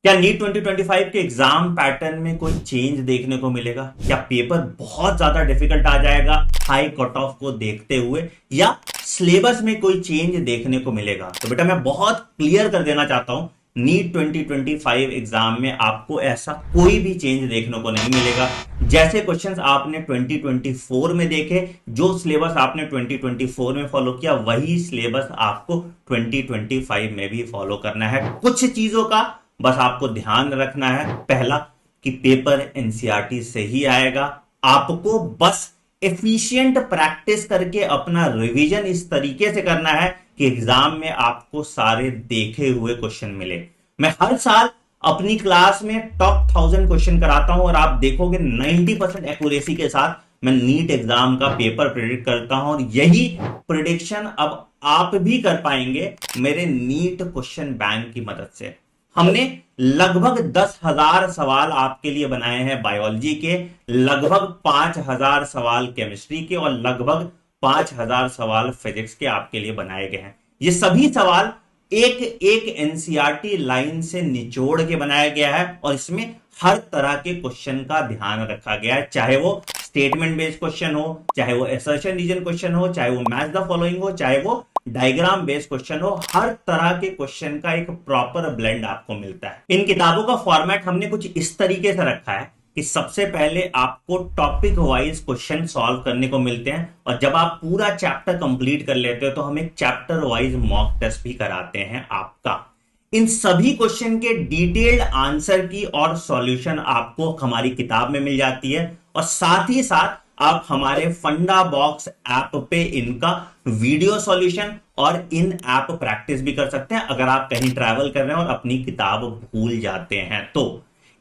क्या नीट 2025 के exam pattern में कोई चेंज देखने को मिलेगा? क्या पेपर बहुत ज्यादा डिफिकल्ट आ जाएगा हाई कट ऑफ को देखते हुए, या सिलेबस में कोई चेंज देखने को मिलेगा? तो बेटा मैं बहुत क्लियर कर देना चाहता हूं, नीट 2025 एग्जाम में आपको ऐसा कोई भी चेंज देखने को नहीं मिलेगा। जैसे क्वेश्चंस आपने 2024 में देखे, जो सिलेबस आपने 2024 में फॉलो किया, वही सिलेबस आपको 2025 में भी फॉलो करना है। कुछ चीजों का बस आपको ध्यान रखना है। पहला, कि पेपर एनसीईआरटी से ही आएगा। आपको बस एफिशिएंट प्रैक्टिस करके अपना रिवीजन इस तरीके से करना है कि एग्जाम में आपको सारे देखे हुए क्वेश्चन मिले। मैं हर साल अपनी क्लास में टॉप 1000 क्वेश्चन कराता हूं और आप देखोगे 90% एक्यूरेसी के साथ मैं नीट एग्जाम का पेपर प्रिडिक्ट करता हूं, और यही प्रिडिक्शन अब आप भी कर पाएंगे मेरे नीट क्वेश्चन बैंक की मदद से। हमने लगभग 10,000 सवाल आपके लिए बनाए हैं बायोलॉजी के, लगभग 5,000 सवाल केमिस्ट्री के, और लगभग 5,000 सवाल फिजिक्स के आपके लिए बनाए गए हैं। ये सभी सवाल एक एक एनसीईआरटी लाइन से निचोड़ के बनाया गया है, और इसमें हर तरह के क्वेश्चन का ध्यान रखा गया है, चाहे वो स्टेटमेंट बेस्ड क्वेश्चन हो, चाहे वो असर्शन रीजन क्वेश्चन हो, चाहे वो मैच द फॉलोइंग हो, चाहे वो डायग्राम बेस्ड क्वेश्चन हो। हर तरह के क्वेश्चन का एक प्रॉपर ब्लेंड आपको मिलता है। इन किताबों का फॉर्मेट हमने कुछ इस तरीके से रखा है कि सबसे पहले आपको टॉपिक वाइज क्वेश्चन सॉल्व करने को मिलते हैं, और जब आप पूरा चैप्टर कंप्लीट कर लेते हो तो हम एक चैप्टर वाइज मॉक टेस्ट भी कराते हैं आपका। इन सभी क्वेश्चन के डिटेल्ड आंसर की और सॉल्यूशन आपको हमारी किताब में मिल जाती है, और साथ ही साथ आप हमारे फंडा बॉक्स ऐप पे इनका वीडियो सॉल्यूशन और इन ऐप प्रैक्टिस भी कर सकते हैं अगर आप कहीं ट्रैवल कर रहे हैं और अपनी किताब भूल जाते हैं तो।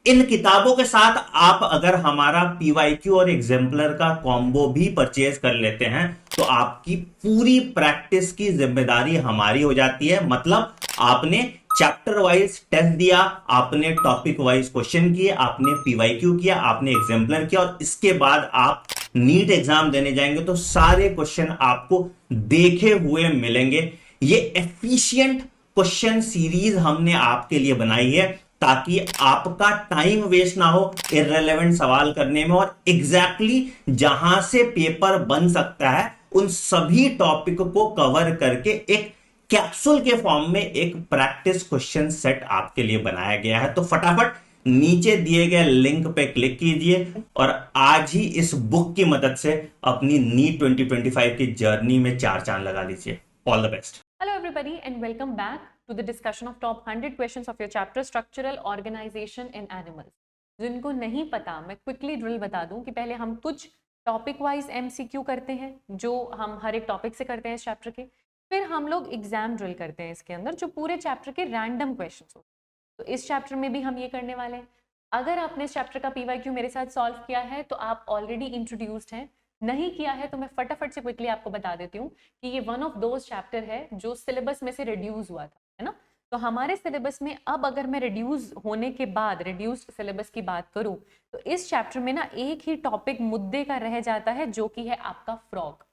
इन किताबों के साथ आप अगर हमारा पीवाईक्यू और एग्जाम्पलर का कॉम्बो भी परचेज कर लेते हैं तो आपकी पूरी प्रैक्टिस की जिम्मेदारी हमारी हो जाती है। मतलब आपने चैप्टर वाइज टेस्ट दिया, आपने टॉपिक वाइज क्वेश्चन किए, आपने पीवाईक्यू किया, आपने एग्जाम्पलर किया, और इसके बाद आप नीट एग्जाम देने जाएंगे तो सारे क्वेश्चन आपको देखे हुए मिलेंगे। ये एफिशिएंट क्वेश्चन सीरीज हमने आपके लिए बनाई है ताकि आपका टाइम वेस्ट ना हो इररिलेवेंट सवाल करने में, और एग्जैक्टली जहां से पेपर बन सकता है उन सभी टॉपिक को कवर करके एक कैप्सूल के फॉर्म में एक प्रैक्टिस क्वेश्चन सेट आपके लिए बनाया गया है। तो फटाफट नीचे दिए गए लिंक पे क्लिक कीजिए और आज ही इस बुक की मदद से अपनी नीट 2025 की जर्नी में चार चांद लगा लीजिए। All the best. Hello everybody and welcome back to the discussion of top 100 questions of your chapter Structural Organization in Animals। जिनको नहीं पता मैं क्विकली ड्रिल बता दूं कि पहले हम कुछ टॉपिक वाइज एमसीक्यू करते हैं जो हम हर एक टॉपिक से करते हैं इस चैप्टर के, फिर हम लोग एग्जाम ड्रिल करते हैं इसके अंदर जो पूरे चैप्टर के रैंडम क्वेश्चंस होते हैं। तो इस चैप्टर में भी हम ये करने वाले हैं। अगर आपने इस चैप्टर का पीवाईक्यू मेरे साथ सॉल्व किया है तो आप ऑलरेडी इंट्रोड्यूस्ड हैं, नहीं किया है तो मैं फटाफट से क्विकली आपको बता देती हूँ कि ये वन ऑफ दोज चैप्टर है जो सिलेबस में से रिड्यूस हुआ था, है ना। तो हमारे सिलेबस में अब अगर मैं रिड्यूस होने के बाद रिड्यूस्ड सिलेबस की बात करूँ तो इस चैप्टर में ना एक ही टॉपिक मुद्दे का रह जाता है जो कि है आपका फ्रॉग।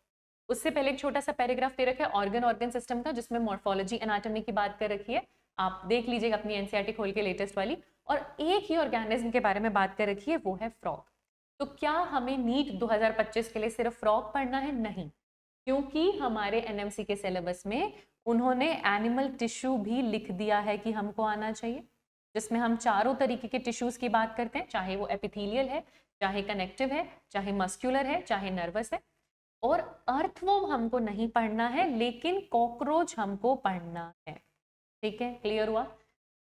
उससे पहले एक छोटा सा पैराग्राफ दे रखा है ऑर्गन सिस्टम का जिसमें मॉर्फोलॉजी एनाटॉमी की बात कर रखी है। आप देख लीजिएगा अपनी एनसीईआरटी खोल के लेटेस्ट वाली, और एक ही ऑर्गेनिज्म के बारे में बात कर रखी है वो है फ्रॉग। तो क्या हमें नीट 2025 के लिए सिर्फ फ्रॉग पढ़ना है? नहीं, क्योंकि हमारे एनएमसी के सिलेबस में उन्होंने एनिमल टिश्यू भी लिख दिया है कि हमको आना चाहिए, जिसमें हम चारों तरीके के टिश्यूज की बात करते हैं, चाहे वो एपिथेलियल है, चाहे कनेक्टिव है, चाहे मस्क्यूलर है, चाहे नर्वस है। और अर्थवॉर्म हमको नहीं पढ़ना है लेकिन कॉकरोच हमको पढ़ना है। ठीक है, क्लियर हुआ।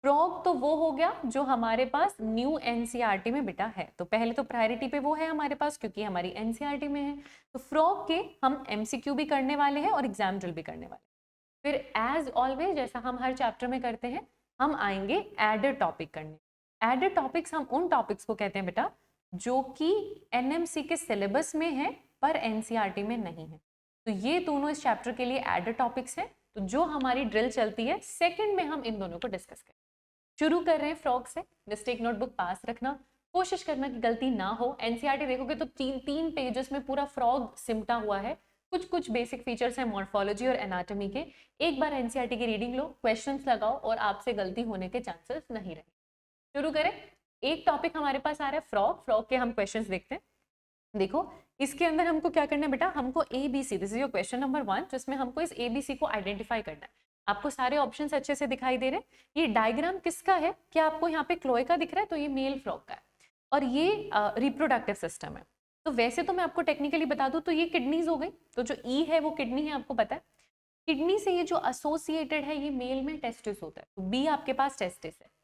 फ्रॉग तो वो हो गया जो हमारे पास न्यू एनसीईआरटी में बेटा है, तो पहले तो प्रायोरिटी पे वो है हमारे पास क्योंकि हमारी एनसीईआरटी में है। तो फ्रॉग के हम एमसीक्यू भी करने वाले हैं और एग्जाम ड्रिल भी करने वाले हैं। फिर एज ऑलवेज जैसा हम हर चैप्टर में करते हैं हम आएंगे एडर टॉपिक करने। एडर टॉपिक्स हम उन टॉपिक्स को कहते हैं बेटा जो कि एनएमसी के सिलेबस में है पर एनसीईआरटी में नहीं है। तो ये दोनों इस चैप्टर के लिए एडर टॉपिक्स हैं। तो जो हमारी ड्रिल चलती है सेकंड में हम इन दोनों को डिस्कस करें। शुरू कर रहे हैं फ्रॉग से। मिस्टेक नोटबुक पास रखना, कोशिश करना कि गलती ना हो। एनसीईआरटी देखोगे तो तीन पेजेस में पूरा फ्रॉग सिमटा हुआ है। कुछ कुछ बेसिक फीचर्स हैं मॉर्फोलॉजी और एनाटॉमी के। एक बार एनसीईआरटी की रीडिंग लो, क्वेश्चंस लगाओ और आपसे गलती होने के चांसेस नहीं रहे। शुरू करें। एक टॉपिक हमारे पास आ रहा है फ्रॉग। फ्रॉग के हम क्वेश्चंस देखते हैं। देखो इसके अंदर हमको क्या करना है बेटा, हमको ABC, this is your question number 1, जिसमें हमको इस ABC को आइडेंटिफाई करना है। आपको सारे ऑप्शंस अच्छे से दिखाई दे रहे हैं। ये डायग्राम किसका है, क्या आपको यहाँ पे क्लोएका दिख रहा है, तो ये मेल फ्रॉग का है और ये रिप्रोडक्टिव सिस्टम है। तो वैसे तो मैं आपको टेक्निकली बता दूं तो ये किडनीज हो गई, तो जो ई है वो किडनी है, आपको पता है। किडनी से ये जो एसोसिएटेड है ये मेल में टेस्टिस होता है, तो बी आपके पास टेस्टिस है।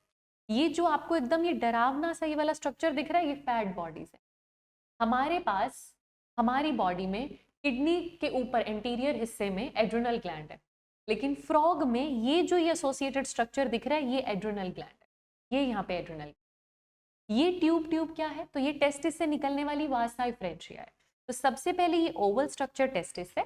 ये जो आपको एकदम ये डरावना सा ये वाला स्ट्रक्चर दिख रहा है ये फैट बॉडीज है। हमारे पास हमारी बॉडी में किडनी के ऊपर एंटीरियर हिस्से में एड्रिनल ग्लैंड है, लेकिन फ्रॉग में ये जो ये एसोसिएटेड स्ट्रक्चर दिख रहा है ये एड्रिनल ग्लैंड है, ये यहाँ पे एड्रिनल। ये ट्यूब क्या है, तो ये टेस्टिस से निकलने वाली वासा एफ्रेंशिया है। तो सबसे पहले ये ओवल स्ट्रक्चर टेस्टिस है,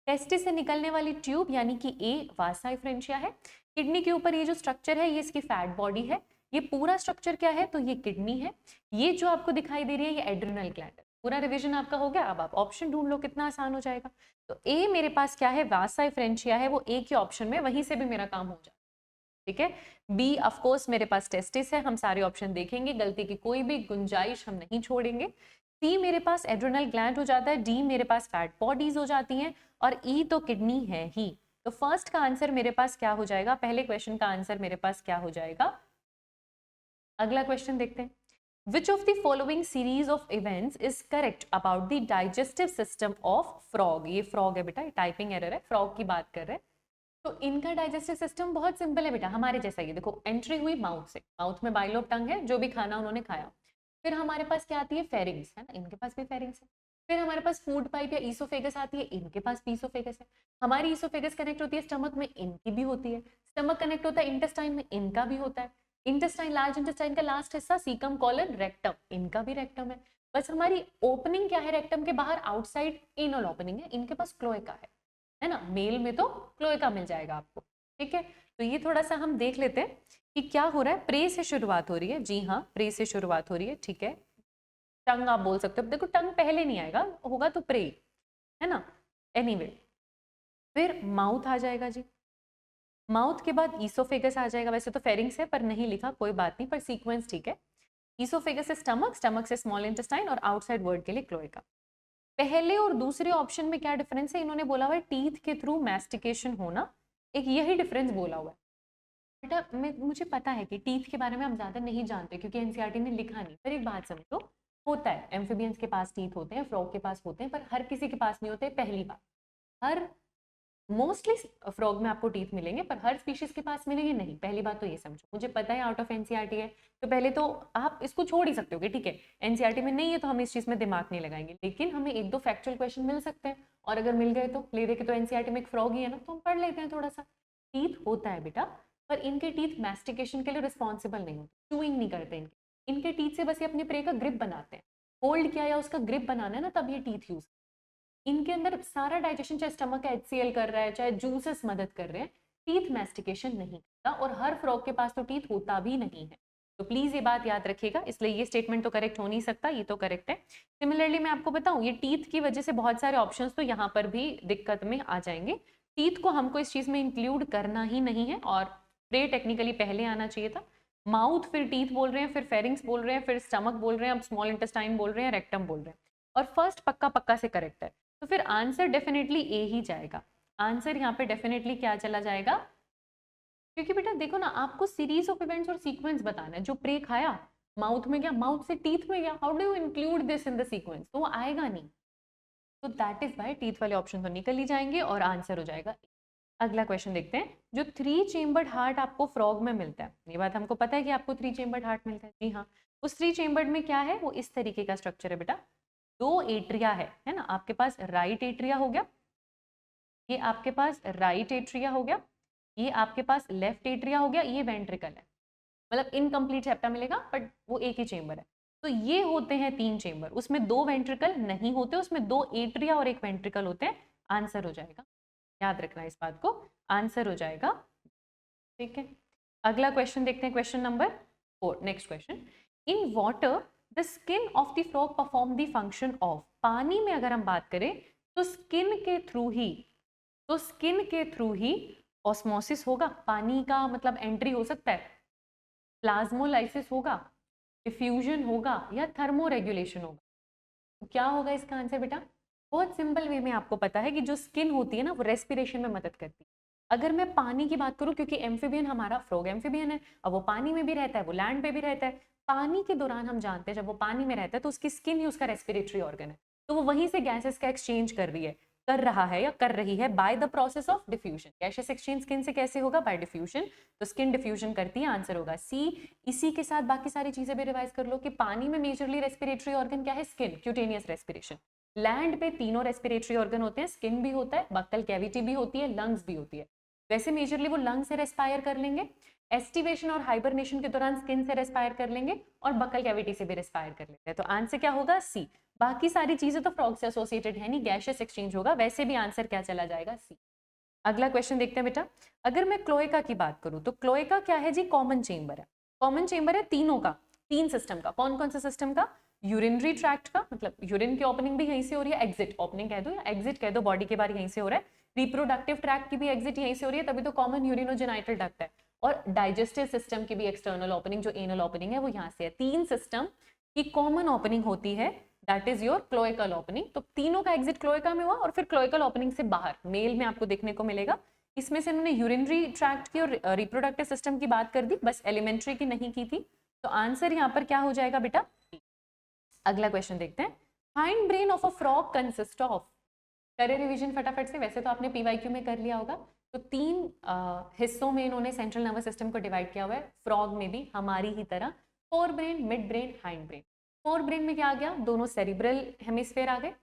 टेस्टिस से निकलने वाली ट्यूब यानी कि ए वासा एफ्रेंशिया है। किडनी के ऊपर ये जो स्ट्रक्चर है ये इसकी फैट बॉडी है। ये पूरा स्ट्रक्चर क्या है, तो ये किडनी है। ये जो आपको दिखाई दे रही है ये एड्रिनल ग्लैंड है। पूरा रिवीजन आपका हो गया। अब आप ऑप्शन ढूंढ लो, कितना आसान हो जाएगा। तो ए मेरे पास क्या है, वासा एफ्रेंशिया है, वो ए के ऑप्शन में, वहीं से भी मेरा काम हो जाए। ठीक है। बी ऑफ कोर्स मेरे पास टेस्टिस है, हम सारे ऑप्शन देखेंगे, गलती की कोई भी गुंजाइश हम नहीं छोड़ेंगे। सी मेरे पास एड्रिनल ग्लैंड हो जाता है, डी मेरे पास फैट बॉडीज हो जाती हैं और ई तो किडनी है ही। तो फर्स्ट का आंसर मेरे पास क्या हो जाएगा, पहले क्वेश्चन का आंसर मेरे पास क्या हो जाएगा। अगला क्वेश्चन देखते हैं। Which of the following series of events is correct about the digestive system of frog? ये frog है बेटा, टाइपिंग एरर है, frog की बात कर रहे हैं। तो इनका डाइजेस्टिव सिस्टम बहुत सिंपल है बेटा, हमारे जैसा। ये देखो एंट्री हुई माउथ से, माउथ में बाइलोब टंग है, जो भी खाना उन्होंने खाया। फिर हमारे पास क्या आती है, फेरिंग्स है ना, इनके पास भी फेरिंग्स है। फिर हमारे पास फूड पाइप या ईसोफेगस आती है, इनके पास भी ईसोफेगस है। हमारी ईसोफेगस कनेक्ट होती है स्टमक में, इनकी भी होती है। स्टमक कनेक्ट होता है इंटेस्टाइन में, इनका भी होता है। इंटेस्टाइन, लार्ज इंटेस्टाइन का लास्ट हिस्सा सीकम कॉलन रेक्टम, इनका भी रेक्टम है। बस हमारी ओपनिंग क्या है रेक्टम के बाहर, आउटसाइड एनल ओपनिंग है, इनके पास क्लोएका है ना। मेल में तो क्लोएका मिल जाएगा आपको। ठीक है, तो ये थोड़ा सा हम देख लेते हैं कि क्या हो रहा है। प्रे से शुरुआत हो रही है, जी हाँ प्रे से शुरुआत हो रही है। ठीक है, टंग आप बोल सकते हो, देखो टंग पहले नहीं आएगा, होगा तो प्रे है ना। एनीवे फिर माउथ आ जाएगा जी, माउथ के बाद ईसोफेगस आ जाएगा। वैसे तो फेरिंग्स है पर नहीं लिखा, कोई बात नहीं, पर सीक्वेंस ठीक है। ईसोफेगस से स्टमक, स्टमक से स्मॉल इंटेस्टाइन और आउटसाइड वर्ड के लिए क्लोएका। पहले और दूसरे ऑप्शन में क्या डिफरेंस है, इन्होंने बोला हुआ है टीथ के थ्रू मैस्टिकेशन होना, एक यही डिफरेंस बोला हुआ है बेटा। मुझे पता है कि टीथ के बारे में हम ज्यादा नहीं जानते क्योंकि एनसीईआरटी ने लिखा नहीं, पर एक बात समझो, होता है एम्फीबियंस के पास टीथ होते हैं, फ्रॉग के पास होते हैं, पर हर किसी के पास नहीं होते। पहली बात, हर मोस्टली फ्रॉग में आपको टीथ मिलेंगे पर हर स्पीशीज के पास मिलेंगे नहीं, पहली बात तो ये समझो। मुझे पता है आउट ऑफ एनसीईआरटी है, तो पहले तो आप इसको छोड़ ही सकते हो, ठीक है एनसीईआरटी में नहीं है तो हम इस चीज में दिमाग नहीं लगाएंगे, लेकिन हमें एक दो फैक्चुअल क्वेश्चन मिल सकते हैं और अगर मिल गए तो ले दे के, तो एनसीईआरटी में एक फ्रॉग ही है ना, तो हम पढ़ लेते हैं थोड़ा सा। टीथ होता है बेटा, पर इनके टीथ मैस्टिकेशन के लिए रिस्पॉन्सिबल नहीं होते, चूइंग नहीं करते इनके टीथ से बस ये अपने प्रे का ग्रिप बनाते हैं। होल्ड किया या उसका ग्रिप बनाना है ना, तब ये टीथ यूज। इनके अंदर सारा डाइजेशन, चाहे स्टमक का HCl कर रहा है, चाहे जूसेस मदद कर रहे हैं, टीथ मैस्टिकेशन नहीं करता और हर फ्रॉग के पास तो टीथ होता भी नहीं है। तो प्लीज ये बात याद रखिएगा, इसलिए ये स्टेटमेंट तो करेक्ट हो नहीं सकता, ये तो करेक्ट है। सिमिलरली मैं आपको बताऊं, ये टीथ की वजह से बहुत सारे ऑप्शंस तो यहाँ पर भी दिक्कत में आ जाएंगे। टीथ को हमको इस चीज में इंक्लूड करना ही नहीं है और प्रे टेक्निकली पहले आना चाहिए था। माउथ फिर टीथ बोल रहे हैं, फिर फेरिंग्स बोल रहे हैं, फिर स्टमक बोल रहे हैं, अब स्मॉल इंटेस्टाइन बोल रहे हैं, रेक्टम बोल रहे हैं, और फर्स्ट पक्का पक्का से करेक्ट है। तो फिर आंसर डेफिनेटली ए ही जाएगा। आंसर यहाँ पे डेफिनेटली क्या चला जाएगा, क्योंकि बेटा देखो ना, आपको सीरीज ऑफ इवेंट्स और सीक्वेंस बताना है। जो प्रे खाया माउथ में गया, माउथ से टीथ में गया, how do you include this in the sequence, तो वो आएगा नहीं। तो दैट इज वाई टीथ वाले ऑप्शन तो निकल ही जाएंगे और आंसर हो जाएगा। अगला क्वेश्चन देखते हैं। जो 3 चेम्बर्ड हार्ट आपको फ्रॉग में मिलता है, ये बात हमको पता है कि आपको 3 चेम्बर्ड हार्ट मिलता है, जी हाँ। उस 3 चेम्बर्ड में क्या है, वो इस तरीके का स्ट्रक्चर है बेटा। 2 एट्रिया है ना, आपके पास राइट एट्रिया हो गया, ये आपके पास राइट एट्रिया हो गया, ये आपके पास लेफ्ट एट्रिया हो गया, ये वेंट्रिकल है, मतलब इनकम्प्लीट सेप्टा मिलेगा बट वो एक ही चेम्बर है। तो ये होते हैं 3 चेम्बर, उसमें 2 वेंट्रिकल नहीं होते, उसमें 2 एट्रिया और 1 वेंट्रिकल होते हैं। आंसर हो जाएगा, याद रखना इस बात को, आंसर हो जाएगा। ठीक है, अगला क्वेश्चन देखते हैं, question number 4। Next question, in water the skin of the frog perform the function of. पानी में अगर हम बात करें तो स्किन के थ्रू ही ऑस्मोसिस होगा, पानी का मतलब एंट्री हो सकता है, प्लाज्मोलाइसिस होगा, डिफ्यूजन होगा या थर्मोरेगुलेशन होगा? तो क्या होगा इसका आंसर बेटा? बहुत सिंपल वे में आपको पता है कि जो स्किन होती है ना वो रेस्पिरेशन में मदद करती है। अगर मैं पानी की बात करूं, क्योंकि एम्फीबियन हमारा फ्रॉग एम्फीबियन है, अब वो पानी में भी रहता है, वो लैंड पे भी रहता है। पानी के दौरान हम जानते हैं जब वो पानी में रहता है तो उसकी स्किन ही उसका रेस्पिरेटरी ऑर्गन है, तो वो वहीं से गैसेस का एक्सचेंज कर रहा है या कर रही है by the process of diffusion. Gases exchange skin से कैसे होगा? Bye diffusion. तो स्किन डिफ्यूजन करती है, आंसर होगा सी। इसी के साथ बाकी सारी चीजें भी रिवाइज कर लो कि पानी में मेजरली रेस्पिरेटरी ऑर्गन क्या है? Skin, cutaneous respiration. लैंड पे तीनों रेस्पिरेटरी ऑर्गन होते हैं, स्किन भी होता है, बक्कल कैविटी भी होती है, लंग्स भी होती है। वैसे मेजरली वो लंग से रेस्पायर कर लेंगे, एस्टिवेशन और हाइबरनेशन के दौरान स्किन से रेस्पायर कर लेंगे और बक्कल कैविटी से भी रेस्पायर कर लेते हैं। तो आंसर क्या होगा? सी। बाकी सारी चीजें तो फ्रॉग से एसोसिएटेड है नहीं, गैशियस एक्सचेंज होगा, वैसे भी आंसर क्या चला जाएगा? सी। अगला क्वेश्चन देखते हैं बेटा। अगर मैं क्लोएका की बात करूं तो क्लोएका क्या है जी? कॉमन चेंबर है। कॉमन चेंबर है तीनों का, तीन सिस्टम का। कौन कौन सा सिस्टम का? यूरिनरी ट्रैक्ट का, मतलब यूरिन की ओपनिंग भी यहीं से हो रही है, एग्जिट ओपनिंग कह दो या एग्जिट कह दो, बॉडी के बाहर यहीं से हो रहा है। रिप्रोडक्टिव ट्रैक्ट की भी एग्जिट यहीं से हो रही है, तभी तो कॉमन यूरिनोजेनाइटल डक्ट है। और डाइजेस्टिव सिस्टम की भी एक्सटर्नल ओपनिंग, जो एनल ओपनिंग है, वो यहाँ से है। तीन सिस्टम की कॉमन ओपनिंग होती है, that is your cloacal opening. तो तीनों का एग्जिट क्लोएका में हुआ और फिर क्लोएकल ओपनिंग से बाहर मेल में आपको देखने को मिलेगा। इसमें से इन्होंने यूरिनरी ट्रैक्ट की और रिप्रोडक्टिव सिस्टम की बात कर दी, बस एलिमेंट्री की नहीं की थी। तो आंसर यहाँ पर क्या हो जाएगा बेटा? अगला क्वेश्चन देखते हैं। Hind brain of a frog consist of, करे रिवीजन फटाफट से, वैसे तो आपने पीवाईक्यू में कर लिया होगा। तो तीन हिस्सों में इन्होंने सेंट्रल नर्वस सिस्टम को डिवाइड किया हुआ है, फ्रॉग में भी हमारी ही तरह। Fore brain, mid brain, hind brain. Fore brain में क्या आ गया? दोनों सेरिब्रल हेमिस्फेयर आ गए,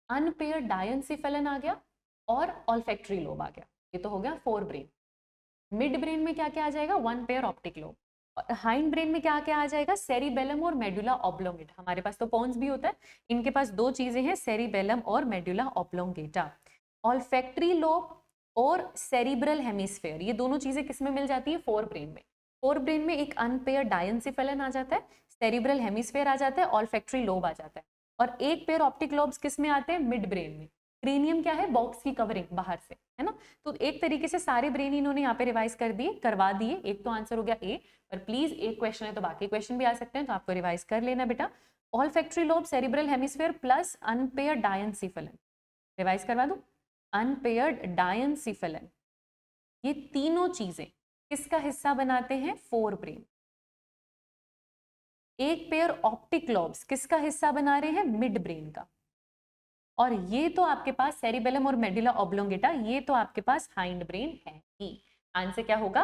अनपेयर डायंसिफेलन आ गया और ऑल्फैक्टरी लोब आ गया। ये तो हो गया फोर ब्रेन। मिड ब्रेन में क्या क्या आ जाएगा? One pair optic lobe. और हाइंड ब्रेन में क्या क्या आ जाएगा? सेरिबेलम और मेडुला ऑब्लोंगेटा। हमारे पास तो पोन्स भी होता है, इनके पास दो चीजें हैं, सेरिबेलम और मेडुला ऑब्लोंगेटा। ऑल्फैक्टरी लोब और सेरिब्रल हेमिस्फेयर, ये दोनों चीजें किस में मिल जाती है? फोर ब्रेन में। फोर ब्रेन में एक अनपेयर डायंसिफेलन आ जाता है, सेरिब्रल हेमिस्फेयर आ जाता है, ऑल्फैक्टरी लोब आ जाता है। और एक पेयर ऑप्टिक लोब्स किस में आते हैं? मिड ब्रेन में। क्रेनियम क्या है? बॉक्स की कवरिंग बाहर से, है ना। तो एक तरीके से सारे ब्रेन इन्होंने यहाँ पे रिवाइज करवा दिए। एक तो आंसर हो गया ए, पर प्लीज एक क्वेश्चन है तो बाकी क्वेश्चन भी आ सकते हैं, तो आपको रिवाइज कर लेना बेटा। Olfactory lobe, cerebral hemisphere plus unpaired diencephalon, revise करवा दूं, अनपेयर्ड डायंसिफेलन, ये तीनों चीजें किसका हिस्सा बनाते हैं? Fore brain. एक पेयर ऑप्टिक लॉब्स किसका हिस्सा बना रहे हैं? मिड ब्रेन का। और ये तो आपके पास सेरिबेलम और मेडुला ऑब्लोंगेटा, ये तो आपके पास हाइंड ब्रेन है ही। आंसर क्या होगा?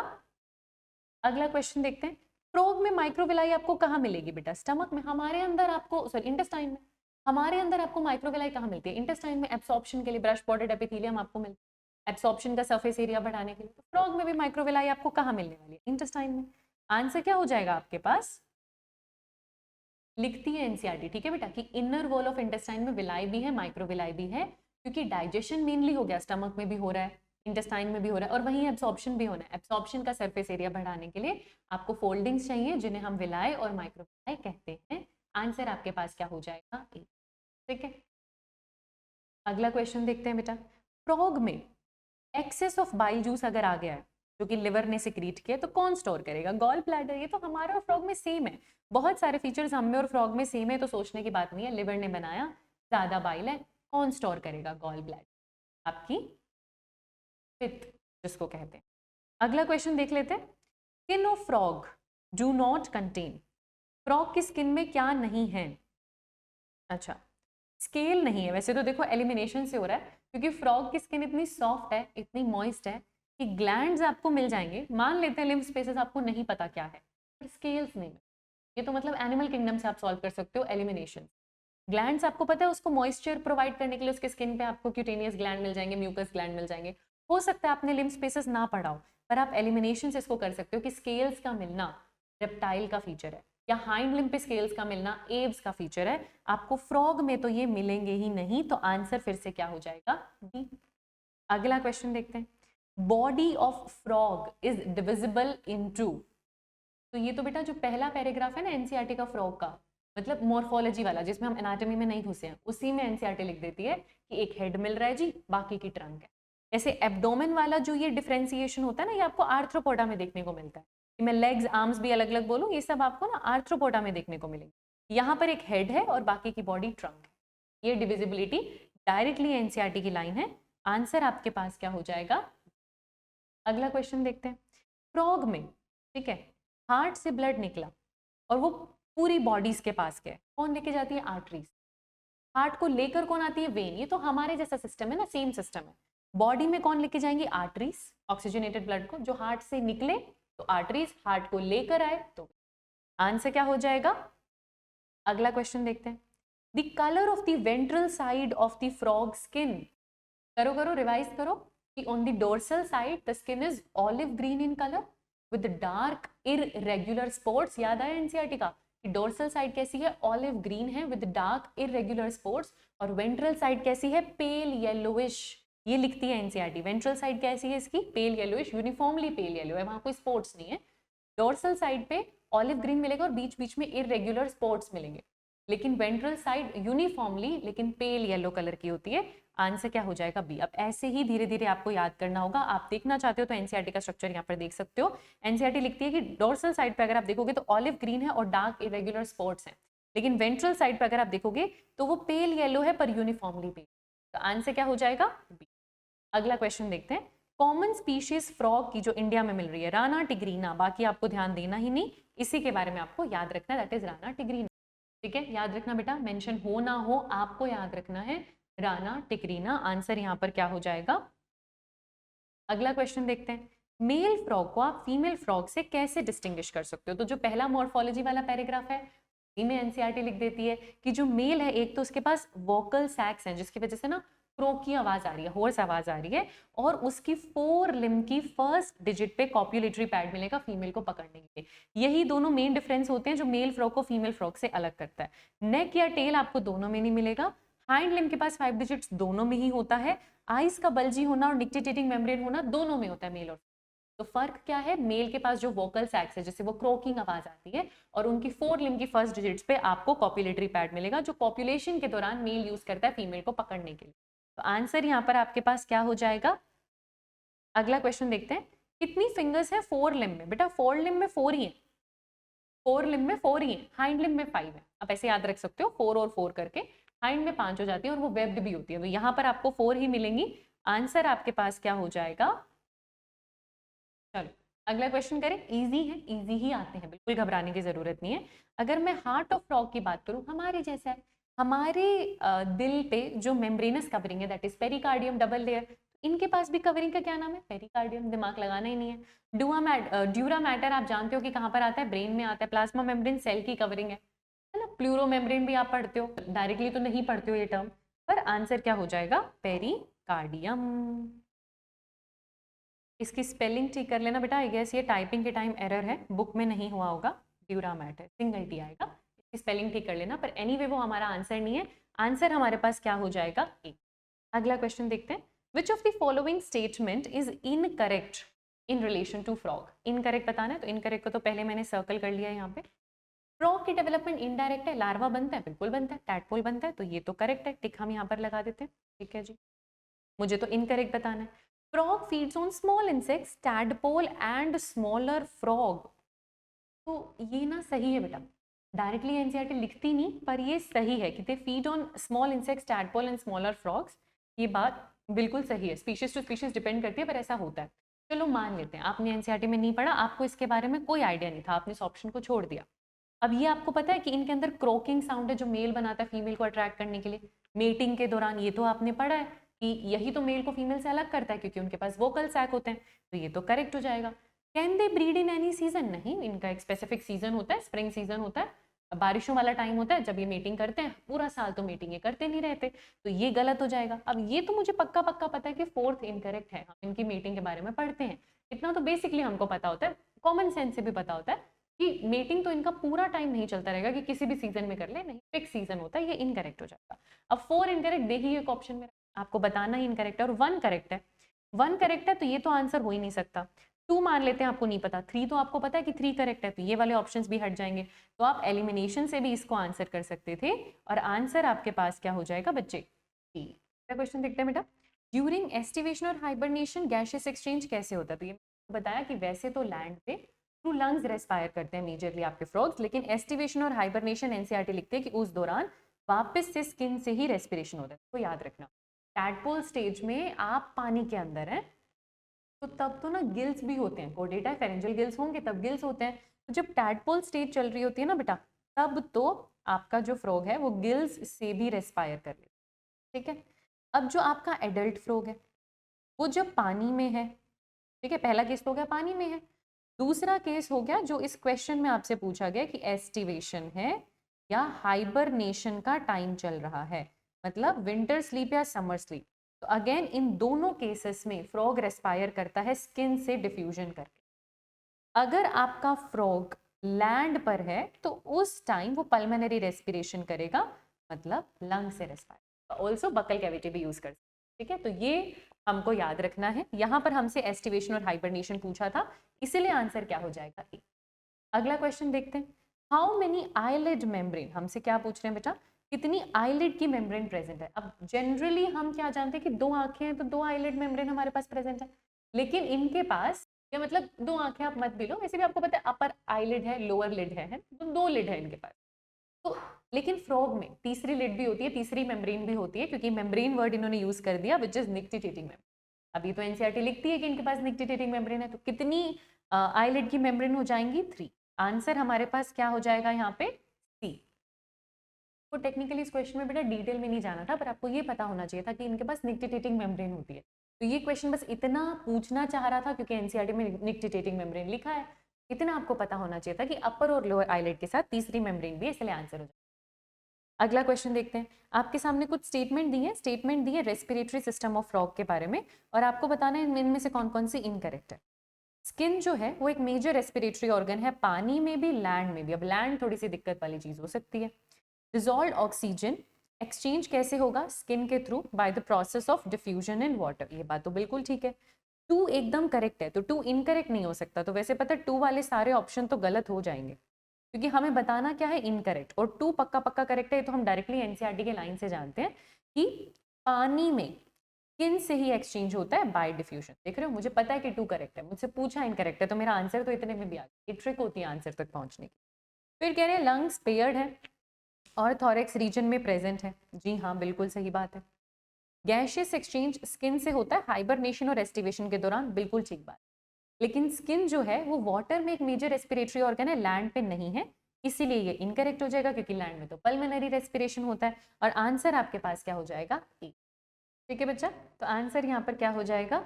अगला क्वेश्चन देखते हैं। फ्रॉग में माइक्रोविलाई आपको कहाँ मिलेगी बेटा? स्टमक में, हमारे अंदर आपको, सॉरी इंटेस्टाइन में, हमारे अंदर आपको माइक्रोविलाई कहाँ मिलती है? इंटेस्टाइन में। एब्सॉर्प्शन के लिए ब्रश बॉर्डेड एपिथेलियम आपको मिलता है, एब्सॉर्प्शन का सरफेस एरिया बढ़ाने के लिए। तो फ्रॉग में भी माइक्रोविलाई आपको कहाँ मिलने वाली है? इंटेस्टाइन में। आंसर क्या हो जाएगा आपके पास? लिखती है एनसीईआरटी, ठीक है बेटा, कि इनर वॉल ऑफ इंटेस्टाइन में विलाई भी है, माइक्रोविलाई भी है, क्योंकि डाइजेशन मेनली हो गया स्टमक में भी हो रहा है, इंटेस्टाइन में भी हो रहा है, और वहीं एब्सॉर्प्शन भी होना है। एब्सॉर्प्शन का सरफेस एरिया बढ़ाने के लिए आपको फोल्डिंग्स चाहिए, जिन्हें हम विलाई और माइक्रोविलाई कहते हैं। आंसर आपके पास क्या हो जाएगा? ए। ठीक है, अगला क्वेश्चन देखते हैं बेटा। फ्रॉग में एक्सेस ऑफ बाइल जूस अगर आ गया है, जो कि लिवर ने सिक्रीट किया, तो कौन स्टोर करेगा? Gall bladder. ये तो हमारे और फ्रॉग में सेम है, बहुत सारे फीचर्स हम में और फ्रॉग में सेम है, तो सोचने की बात नहीं है। लिवर ने बनाया, ज्यादा बाइल है, कौन स्टोर करेगा? गॉल ब्लैडर, आपकी पित्त जिसको कहते हैं। अगला क्वेश्चन देख लेते हैं। Skin of frog do not contain, frog की स्किन में क्या नहीं है? अच्छा, स्केल नहीं है। वैसे तो देखो एलिमिनेशन से हो रहा है, क्योंकि फ्रॉग की स्किन इतनी सॉफ्ट है, इतनी मॉइस्ट है कि ग्लैंड्स आपको मिल जाएंगे। मान लेते हैं लिम्फ स्पेसेस आपको नहीं पता क्या है, पर स्केल्स नहीं। ये तो मतलब एनिमल किंगडम से आप सॉल्व कर सकते हो एलिमिनेशन। ग्लैंड्स आपको पता है, उसको मॉइस्चर प्रोवाइड करने के लिए उसके स्किन पे आपको क्यूटेनियस ग्लैंड मिल जाएंगे, म्यूकस ग्लैंड मिल जाएंगे। हो सकता है आपने लिम्फ स्पेसेस ना पढ़ाओ, पर आप एलिमिनेशन से इसको कर सकते हो कि स्केल्स का मिलना रेप्टाइल का फीचर है, या हाइंड लिम्फ पे स्केल्स का मिलना एव्स का फीचर है। आपको फ्रॉग में तो ये मिलेंगे ही नहीं, तो आंसर फिर से क्या हो जाएगा? बी। अगला क्वेश्चन देखते हैं। Body of frog is divisible into, तो ये तो बेटा जो पहला पैराग्राफ है ना एनसीईआरटी का फ्रॉग का, मतलब मॉर्फोलॉजी वाला, जिसमें हम एनाटॉमी में नहीं घुसे हैं, उसी में एनसीईआरटी लिख देती है कि एक हेड मिल रहा है जी, बाकी की ट्रंक है। ऐसे एब्डोमेन वाला जो ये डिफरेंशिएशन होता है ना, ये आपको आर्थ्रोपोडा में देखने को मिलता है। कि मैं लेग्स आर्म्स भी अलग अलग बोलूँ, ये सब आपको ना आर्थ्रोपोडा में देखने को मिलेंगे। यहाँ पर एक हेड है और बाकी की बॉडी ट्रंक है। ये डिविजिबिलिटी डायरेक्टली एनसीईआरटी की लाइन है। आंसर आपके पास क्या हो जाएगा? अगला क्वेश्चन देखते हैं। फ्रॉग में, ठीक है, हार्ट से ब्लड निकला और वो पूरी बॉडीज के पास गया, कौन लेके जाती है? आर्टरीज। हार्ट को लेकर कौन आती है? वेन। ये तो हमारे जैसा सिस्टम है ना, सेम सिस्टम है। बॉडी में कौन लेके जाएंगी? आर्टरीज, ऑक्सीजनेटेड ब्लड को। जो हार्ट से निकले तो आर्टरीज, हार्ट को लेकर आए तो आंसर क्या हो जाएगा? अगला क्वेश्चन देखते हैं। The colour of the ventral side of the frog skin, करो करो रिवाइज करो, कि on the dorsal side the skin is olive green in colour with dark irregular spots. याद आया एनसीईआरटी का कि डोर्सल साइड कैसी है? ऑलिव ग्रीन है विद डार्क इररेगुलर स्पॉट्स, और वेंट्रल साइड कैसी है? पेल येलोइश। ये लिखती है एनसीईआरटी। वेंट्रल साइड कैसी है इसकी? पेल येलोइश, यूनिफॉर्मली पेल येलो है, वहां कोई स्पॉट्स नहीं है। डोर्सल साइड पे ऑलिव ग्रीन मिलेगा और बीच बीच में इररेगुलर स्पॉट्स मिलेंगे, लेकिन वेंट्रल साइड यूनिफॉर्मली लेकिन पेल येलो कलर की होती है। आंसर क्या हो जाएगा? बी। अब ऐसे ही धीरे धीरे आपको याद करना होगा। आप देखना चाहते हो तो एनसीईआरटी का स्ट्रक्चर यहाँ पर देख सकते हो। एनसीईआरटी लिखती है कि डोर्सल साइड पे अगर आप देखोगे तो ऑलिव ग्रीन है और डार्क इरेगुलर स्पॉट्स हैं, लेकिन वेंट्रल साइड पे अगर आप देखोगे तो वो पेल येलो है पर यूनिफॉर्मली पेल। तो आंसर क्या हो जाएगा? बी। अगला क्वेश्चन देखते हैं। कॉमन स्पीशीज फ्रॉग की जो इंडिया में मिल रही है, राना टिग्रीना, बाकी आपको ध्यान देना ही नहीं, इसी के बारे में आपको याद रखना है, दैट इज राना टिग्रीना। ठीक है, याद रखना बेटा, मेंशन हो ना हो आपको याद रखना है राना टिग्रीना। आंसर यहाँ पर क्या हो जाएगा? अगला क्वेश्चन देखते हैं। मेल फ्रॉग को आप फीमेल फ्रॉग से कैसे डिस्टिंग्विश कर सकते हो? तो जो पहला मॉर्फोलॉजी वाला पैराग्राफ है इनमें एनसीईआरटी लिख देती है कि जो मेल है, एक तो उसके पास वोकल सैक्स हैं जिसकी वजह से ना क्रो की आवाज आ रही है, होर्स आवाज आ रही है, और उसकी 4 लिम्ब की फर्स्ट डिजिट पे कॉप्युलेटरी पैड मिलेगा फीमेल को पकड़ने के लिए। यही दोनों मेन डिफरेंस होते हैं जो मेल फ्रॉग को फीमेल फ्रॉग से अलग करता है। नेक या टेल आपको दोनों में नहीं मिलेगा। हाइंड लिम्ब के पास 5 डिजिट्स दोनों में ही होता है। आइज का बल्जी होना और निक्टेटिंग मेम्ब्रेन होना दोनों में होता है, मेल और। तो फर्क क्या है? मेल के पास जो वोकल सैक्स है जिससे वो क्रोकिंग आवाज आती है, और उनकी 4 लिम्ब की फर्स्ट डिजिट्स पे आपको कॉप्युलेटरी पैड मिलेगा जो कॉप्युलेशन के दौरान मेल यूज करता है फीमेल को पकड़ने के लिए। तो आंसर यहाँ पर आपके पास क्या हो जाएगा? अगला क्वेश्चन देखते हैं। कितनी फिंगर्स है 4 लिम्ब में? बेटा 4 लिम्ब में 4 ही है, 4 लिम्ब में 4 ही है, हाइंड लिम्ब में 5 है। आप ऐसे याद रख सकते हो, 4 और 4 करके हाइंड में 5 हो जाती है और वो वेब्ड भी होती है, तो यहाँ पर आपको 4 ही मिलेंगी। आंसर आपके पास क्या हो जाएगा? चलो अगला क्वेश्चन करें। इजी है, इजी ही आते हैं, बिल्कुल घबराने की जरूरत नहीं है। अगर मैं हार्ट ऑफ फ्रॉग की बात करूं, हमारे जैसा है, हमारे दिल पे जो मेम्ब्रेनस कवरिंग है that is pericardium double layer, इनके पास भी कवरिंग का क्या नाम है? पेरिकार्डियम। दिमाग लगाना ही नहीं है। ड्यूरा मैटर आप जानते हो कि कहाँ पर आता है? ब्रेन में आता है। प्लाज्मा मेम्ब्रेन सेल की कवरिंग है ना। प्लूरो मेम्ब्रेन भी आप पढ़ते हो, डायरेक्टली तो नहीं पढ़ते हो ये टर्म, पर आंसर क्या हो जाएगा? पेरिकार्डियम। इसकी स्पेलिंग ठीक कर लेना बेटा, आई गेस ये टाइपिंग के टाइम एरर है, बुक में नहीं हुआ होगा। ड्यूरा मैटर सिंगल टी आएगा, इसकी स्पेलिंग ठीक कर लेना, पर एनीवे वो हमारा आंसर नहीं है। आंसर हमारे पास क्या हो जाएगा? ए। अगला क्वेश्चन देखते हैं। Which of the following statement is incorrect in relation to frog? Incorrect बताना है, तो इनकरेक्ट को तो पहले मैंने सर्कल कर लिया है यहाँ पे। फ्रॉग की डेवलपमेंट इनडायरेक्ट है, लार्वा बनता है, बिल्कुल बनता है, टैडपोल बनता है, तो ये तो करेक्ट है, टिक हम यहाँ पर लगा देते हैं। ठीक है जी, मुझे तो इनकरेक्ट बताना है। Frog feeds on small insects, tadpole and smaller frog, तो ये ना सही है बेटा, डायरेक्टली एनसीईआरटी लिखती नहीं पर ये सही है कि they feed on small insects, tadpole and smaller frogs. ये बात बिल्कुल सही है, स्पीशीज टू स्पीशीज डिपेंड करती है, पर ऐसा होता है। चलो मान लेते हैं, आपने एनसीईआरटी में नहीं पढ़ा, आपको इसके बारे में कोई आइडिया नहीं था, आपने इस ऑप्शन को छोड़ दिया। अब ये आपको पता है कि इनके अंदर क्रोकिंग साउंड है जो मेल बनाता है फीमेल को अट्रैक्ट करने के लिए मेटिंग के दौरान, ये तो आपने पढ़ा है कि यही तो मेल को फीमेल से अलग करता है क्योंकि उनके पास वोकल सैक होते हैं, तो ये तो करेक्ट हो जाएगा। Can they breed in any season? नहीं, इनका एक स्पेसिफिक सीजन होता है, स्प्रिंग सीजन होता है, बारिशों वाला टाइम होता है जब ये मीटिंग करते हैं, पूरा साल तो मीटिंग ये करते नहीं रहते, तो ये गलत हो जाएगा। अब ये तो मुझे पक्का पक्का पता है कि 4th इनकरेक्ट है, हम इनकी मीटिंग के बारे में पढ़ते हैं, इतना तो बेसिकली हमको पता होता है, कॉमन सेंस से भी पता होता है कि मीटिंग तो इनका पूरा टाइम नहीं चलता रहेगा कि किसी भी सीजन में कर ले, नहीं, फिक्स सीजन होता है, ये इनकरेक्ट हो जाएगा। अब 4 इनकरेक्ट दे ही एक ऑप्शन में, आपको बताना ही इनकरेक्ट है, और 1 करेक्ट है, 1 करेक्ट है तो ये तो आंसर हो ही नहीं सकता। 2 मान लेते हैं आपको नहीं पता, 3 तो आपको पता है कि 3 करेक्ट है, तो ये वाले ऑप्शंस भी हट जाएंगे, तो आप एलिमिनेशन से भी इसको आंसर कर सकते थे, और आंसर आपके पास क्या हो जाएगा बच्चे? क्वेश्चन देखते हैं बेटा। ड्यूरिंग एस्टिवेशन और हाइबरनेशन गैसियस एक्सचेंज कैसे होता है? तो ये बताया कि वैसे तो लैंड पे थ्रू लंग्स रेस्पायर करते हैं मेजरली आपके फ्रॉग्स, लेकिन एस्टिवेशन और हाइबरनेशन एनसीईआरटी लिखते हैं कि उस दौरान वापस से स्किन से ही रेस्पिरेशन होता है। तो याद रखना, टैडपोल स्टेज में आप पानी के अंदर हैं, तो तब तो ना गिल्स भी होते हैं, कोडेटा फेरेंजियल गिल्स होंगे तब गिल्स होते हैं। तो जब टैडपोल स्टेज चल रही होती है ना बेटा, तब तो आपका जो फ्रॉग है वो गिल्स से भी रेस्पायर कर ले, ठीक है। अब जो आपका एडल्ट फ्रॉग है वो जब पानी में है, ठीक है, पहला केस तो हो गया पानी में है। दूसरा केस हो गया जो इस क्वेश्चन में आपसे पूछा गया कि एस्टिवेशन है या हाइबरनेशन का टाइम चल रहा है, मतलब विंटर स्लीप या समर स्लीप। तो अगेन इन दोनों केसेस में फ्रॉग रेस्पायर करता है स्किन से डिफ्यूजन करके। अगर आपका फ्रॉग लैंड पर है तो उस टाइम वो पल्मोनरी रेस्पिरेशन करेगा, मतलब लंग से रेस्पायर। ऑल्सो बकल कैविटी भी यूज कर सकते, ठीक है। तो ये हमको याद रखना है। यहाँ पर हमसे एस्टिवेशन और हाइबरनेशन पूछा था, इसीलिए आंसर क्या हो जाएगा ए। अगला क्वेश्चन देखते हैं, हाउ मेनी आईलिड मेम्ब्रेन, हमसे क्या पूछ रहे हैं बेटा, कितनी आईलिड की मेम्ब्रेन प्रेजेंट है। अब जनरली हम क्या जानते हैं कि दो आंखें हैं तो दो आईलिड मेम्ब्रेन हमारे पास प्रेजेंट है, लेकिन इनके पास क्या मतलब दो आंखें आप मत भी लो, वैसे भी आपको पता है अपर आईलिड है लोअर लिड है, तो दो लिड है इनके पास। तो लेकिन फ्रॉग में तीसरी लिड भी होती है, तीसरी मेम्ब्रेन भी होती है, क्योंकि मेम्ब्रेन वर्ड इन्होंने यूज कर दिया विच इज निक्टिटेटिंग मेम्ब्रेन। अभी तो एनसीईआरटी लिखती है कि इनके पास निक्टिटेटिंग मेम्ब्रेन है, तो कितनी आईलिड की मेम्ब्रेन हो जाएंगी, 3। आंसर हमारे पास क्या हो जाएगा यहाँ पे, सी। तो टेक्निकली इस क्वेश्चन में बेटा डिटेल में नहीं जाना था, पर आपको ये पता होना चाहिए था कि इनके पास निक्टिटेटिंग मेम्ब्रेन होती है। तो ये क्वेश्चन बस इतना पूछना चाह रहा था क्योंकि एनसीईआरटी में निक्टिटेटिंग मेम्ब्रेन लिखा है, इतना आपको पता होना चाहिए था कि अपर और लोअर आईलिड के साथ तीसरी मेम्ब्रेन भी, इसलिए आंसर हो जाए। अगला क्वेश्चन देखते हैं, आपके सामने कुछ स्टेटमेंट दी है रेस्पिरेटरी सिस्टम ऑफ फ्रॉग के बारे में, और आपको बताना है इनमें से कौन कौन सी इनकरेक्ट है। स्किन जो है वो एक मेजर रेस्पिरेटरी ऑर्गन है, पानी में भी लैंड में भी। अब लैंड थोड़ी सी दिक्कत वाली चीज हो सकती है। डिसॉल्व्ड ऑक्सीजन एक्सचेंज कैसे होगा, स्किन के through by the process of diffusion in water, ये बात तो बिल्कुल ठीक है। 2 एकदम करेक्ट है, तो 2 इनकरेक्ट नहीं हो सकता। तो वैसे पता 2 वाले सारे ऑप्शन तो गलत हो जाएंगे, क्योंकि हमें बताना क्या है, इनकरेक्ट। और 2 पक्का पक्का करेक्ट है, तो हम डायरेक्टली एनसीईआरटी के लाइन से जानते हैं कि पानी में स्किन से ही एक्सचेंज होता है बाय डिफ्यूजन। देख रहे हो, मुझे पता है कि 2 करेक्ट है, मुझसे पूछा इनकरेक्ट है, तो मेरा आंसर तो इतने में भी आ गया। ये ट्रिक होती है आंसर तक पहुंचने की। फिर कह रहे हैं लंग्स पेयर्ड है और थॉरेक्स रीजन में प्रेजेंट है। जी हाँ, बिल्कुल सही बात है। गैशियस एक्सचेंज स्किन से होता है हाइबरनेशन और एस्टिवेशन के दौरान, बिल्कुल ठीक बात। लेकिन स्किन जो है वो वाटर में एक मेजर रेस्पिरेटरी ऑर्गन है, लैंड पे नहीं है, इसीलिए ये इनकरेक्ट हो जाएगा, क्योंकि लैंड में तो पल्मोनरी रेस्पिरेशन होता है। और आंसर आपके पास क्या हो जाएगा, ए। ठीक है बच्चा, तो आंसर यहाँ पर क्या हो जाएगा।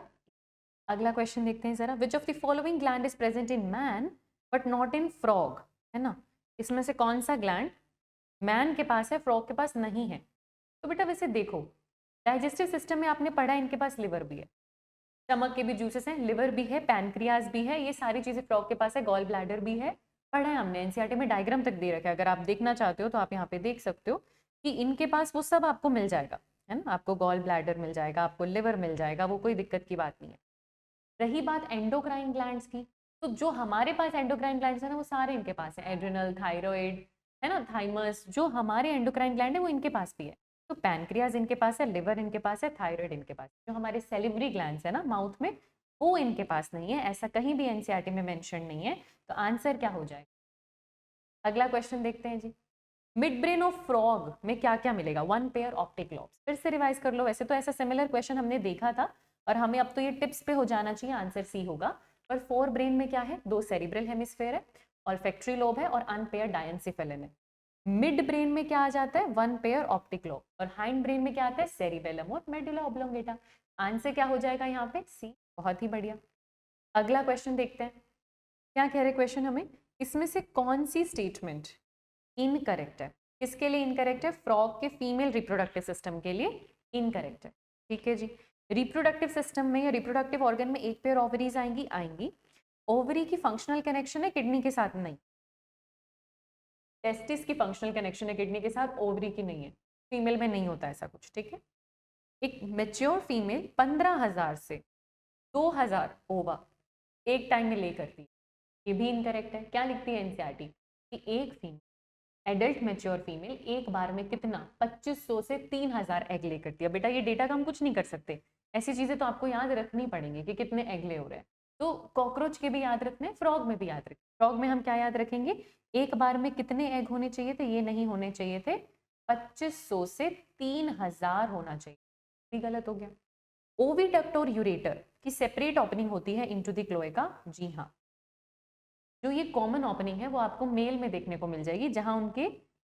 अगला क्वेश्चन देखते हैं जरा, विच of the following gland is present in man but not in frog, है ना। इसमें से कौन सा ग्लैंड मैन के पास है, फ्रॉग के पास नहीं है। तो बेटा वैसे देखो, डाइजेस्टिव सिस्टम में आपने पढ़ा इनके पास लिवर भी है, स्टमक के भी जूसेस हैं, लिवर भी है, पैनक्रियाज भी है, ये सारी चीजें फ्रॉग के पास है, गॉल ब्लैडर भी है, पढ़ा है हमने एनसीईआरटी में, डायग्राम तक दे रखा है। अगर आप देखना चाहते हो तो आप यहाँ पे देख सकते हो कि इनके पास वो सब आपको मिल जाएगा, है ना। आपको गॉल ब्लैडर मिल जाएगा, आपको लिवर मिल जाएगा, वो कोई दिक्कत की बात नहीं है। रही बात एंडोक्राइन ग्लैंड्स की, तो जो हमारे पास एंडोक्राइन ग्लैंड्स है ना वो सारे इनके पास है, एड्रिनल, थायराइड, है ना, थाइमस, जो हमारे एंडोक्राइन ग्लैंड है वो इनके पास भी है। तो पैनक्रियाज इनके पास है, लिवर इनके पास है, थायराइड इनके पास। जो हमारे सेलिवरी ग्लैंड्स है ना माउथ में, वो इनके पास नहीं है, ऐसा कहीं भी एनसीईआरटी में मेंशन नहीं है। तो आंसर क्या हो जाएगा। अगला क्वेश्चन देखते हैं जी, मिड ब्रेन ऑफ फ्रॉग में क्या क्या मिलेगा, 1 पेयर ऑप्टिक लॉब्स। फिर से रिवाइज कर लो, वैसे तो ऐसा सिमिलर क्वेश्चन हमने देखा था और हमें अब तो ये टिप्स पे हो जाना चाहिए, आंसर सी होगा। पर 4 ब्रेन में क्या है, 2 सेरिब्रल हेमिस्फेयर है, ऑल्फैक्टरी लोब है और अनपेयर डायंसिफेलिन है। मिड ब्रेन में क्या आ जाता है, 1 पेयर ऑप्टिक लोब, और हाइंड ब्रेन में क्या आता है, सेरिबेलम और मेडुला ऑब्लोंगेटा। आंसर क्या हो जाएगा यहाँ पे, सी। बहुत ही बढ़िया। अगला क्वेश्चन देखते हैं, क्या कह रहे क्वेश्चन हमें, इसमें से कौन सी स्टेटमेंट इनकरेक्ट है। किसके लिए इनकरेक्ट है, फ्रॉग के फीमेल रिप्रोडक्टिव सिस्टम के लिए इनकरेक्ट है। ठीक है जी, रिप्रोडक्टिव सिस्टम में या रिप्रोडक्टिव ऑर्गन में 1 पेयर ओवरीज आएंगी। ओवरी की फंक्शनल कनेक्शन है किडनी के साथ, नहीं। टेस्टिस की फंक्शनल कनेक्शन है किडनी के साथ, ओवरी की नहीं है, फीमेल में नहीं होता ऐसा कुछ। ठीक है, एक मैच्योर फीमेल 15,000 से 2,000 ओवा एक टाइम में ले करती है, ये भी इनकरेक्ट है। क्या लिखती है एनसीईआरटी कि एक फीमेल, एडल्ट मैच्योर फीमेल एक बार में कितना, 2500 से 3,000 एग ले करती है। बेटा ये डेटा का हम कुछ नहीं कर सकते, ऐसी चीजें तो आपको याद रखनी पड़ेंगी कि कितने एग ले हो रहे हैं। तो कॉकरोच के भी याद रखना है, फ्रॉग में भी याद रखना है। फ्रॉग में हम क्या याद रखेंगे, एक बार में कितने एग होने चाहिए थे, ये नहीं होने चाहिए थे, 2500 से 3000 होना चाहिए, भी गलत हो गया। ओविडक्ट और यूरेटर की सेपरेट ओपनिंग होती है इनटू द क्लोएका, जी हाँ। जो ये कॉमन ओपनिंग है वो आपको मेल में देखने को मिल जाएगी, जहां उनके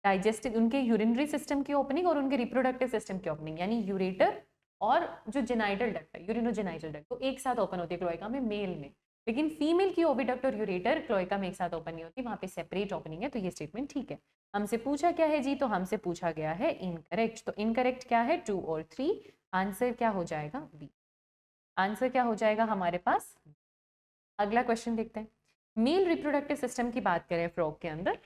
डाइजेस्टिव, उनके यूरिनरी सिस्टम की ओपनिंग और उनके रिप्रोडक्टिव सिस्टम की ओपनिंग, यानी यूरेटर और जो जेनाइटल डक्ट है, यूरिनोजेनाइटल डक्ट, तो एक साथ ओपन होती है क्लोएका में मेल में। लेकिन फीमेल की ओविडक्ट और यूरेटर क्लोएका में एक साथ ओपन नहीं होती, वहां पे सेपरेट ओपनिंग है। तो ये स्टेटमेंट ठीक है। हमसे पूछा क्या है जी, तो हमसे पूछा गया है इनकरेक्ट। तो इनकरेक्ट क्या है, 2 और 3। आंसर क्या हो जाएगा, बी। आंसर क्या हो जाएगा हमारे पास। अगला क्वेश्चन देखते हैं। मेल रिप्रोडक्टिव सिस्टम की बात करें फ्रॉग के अंदर,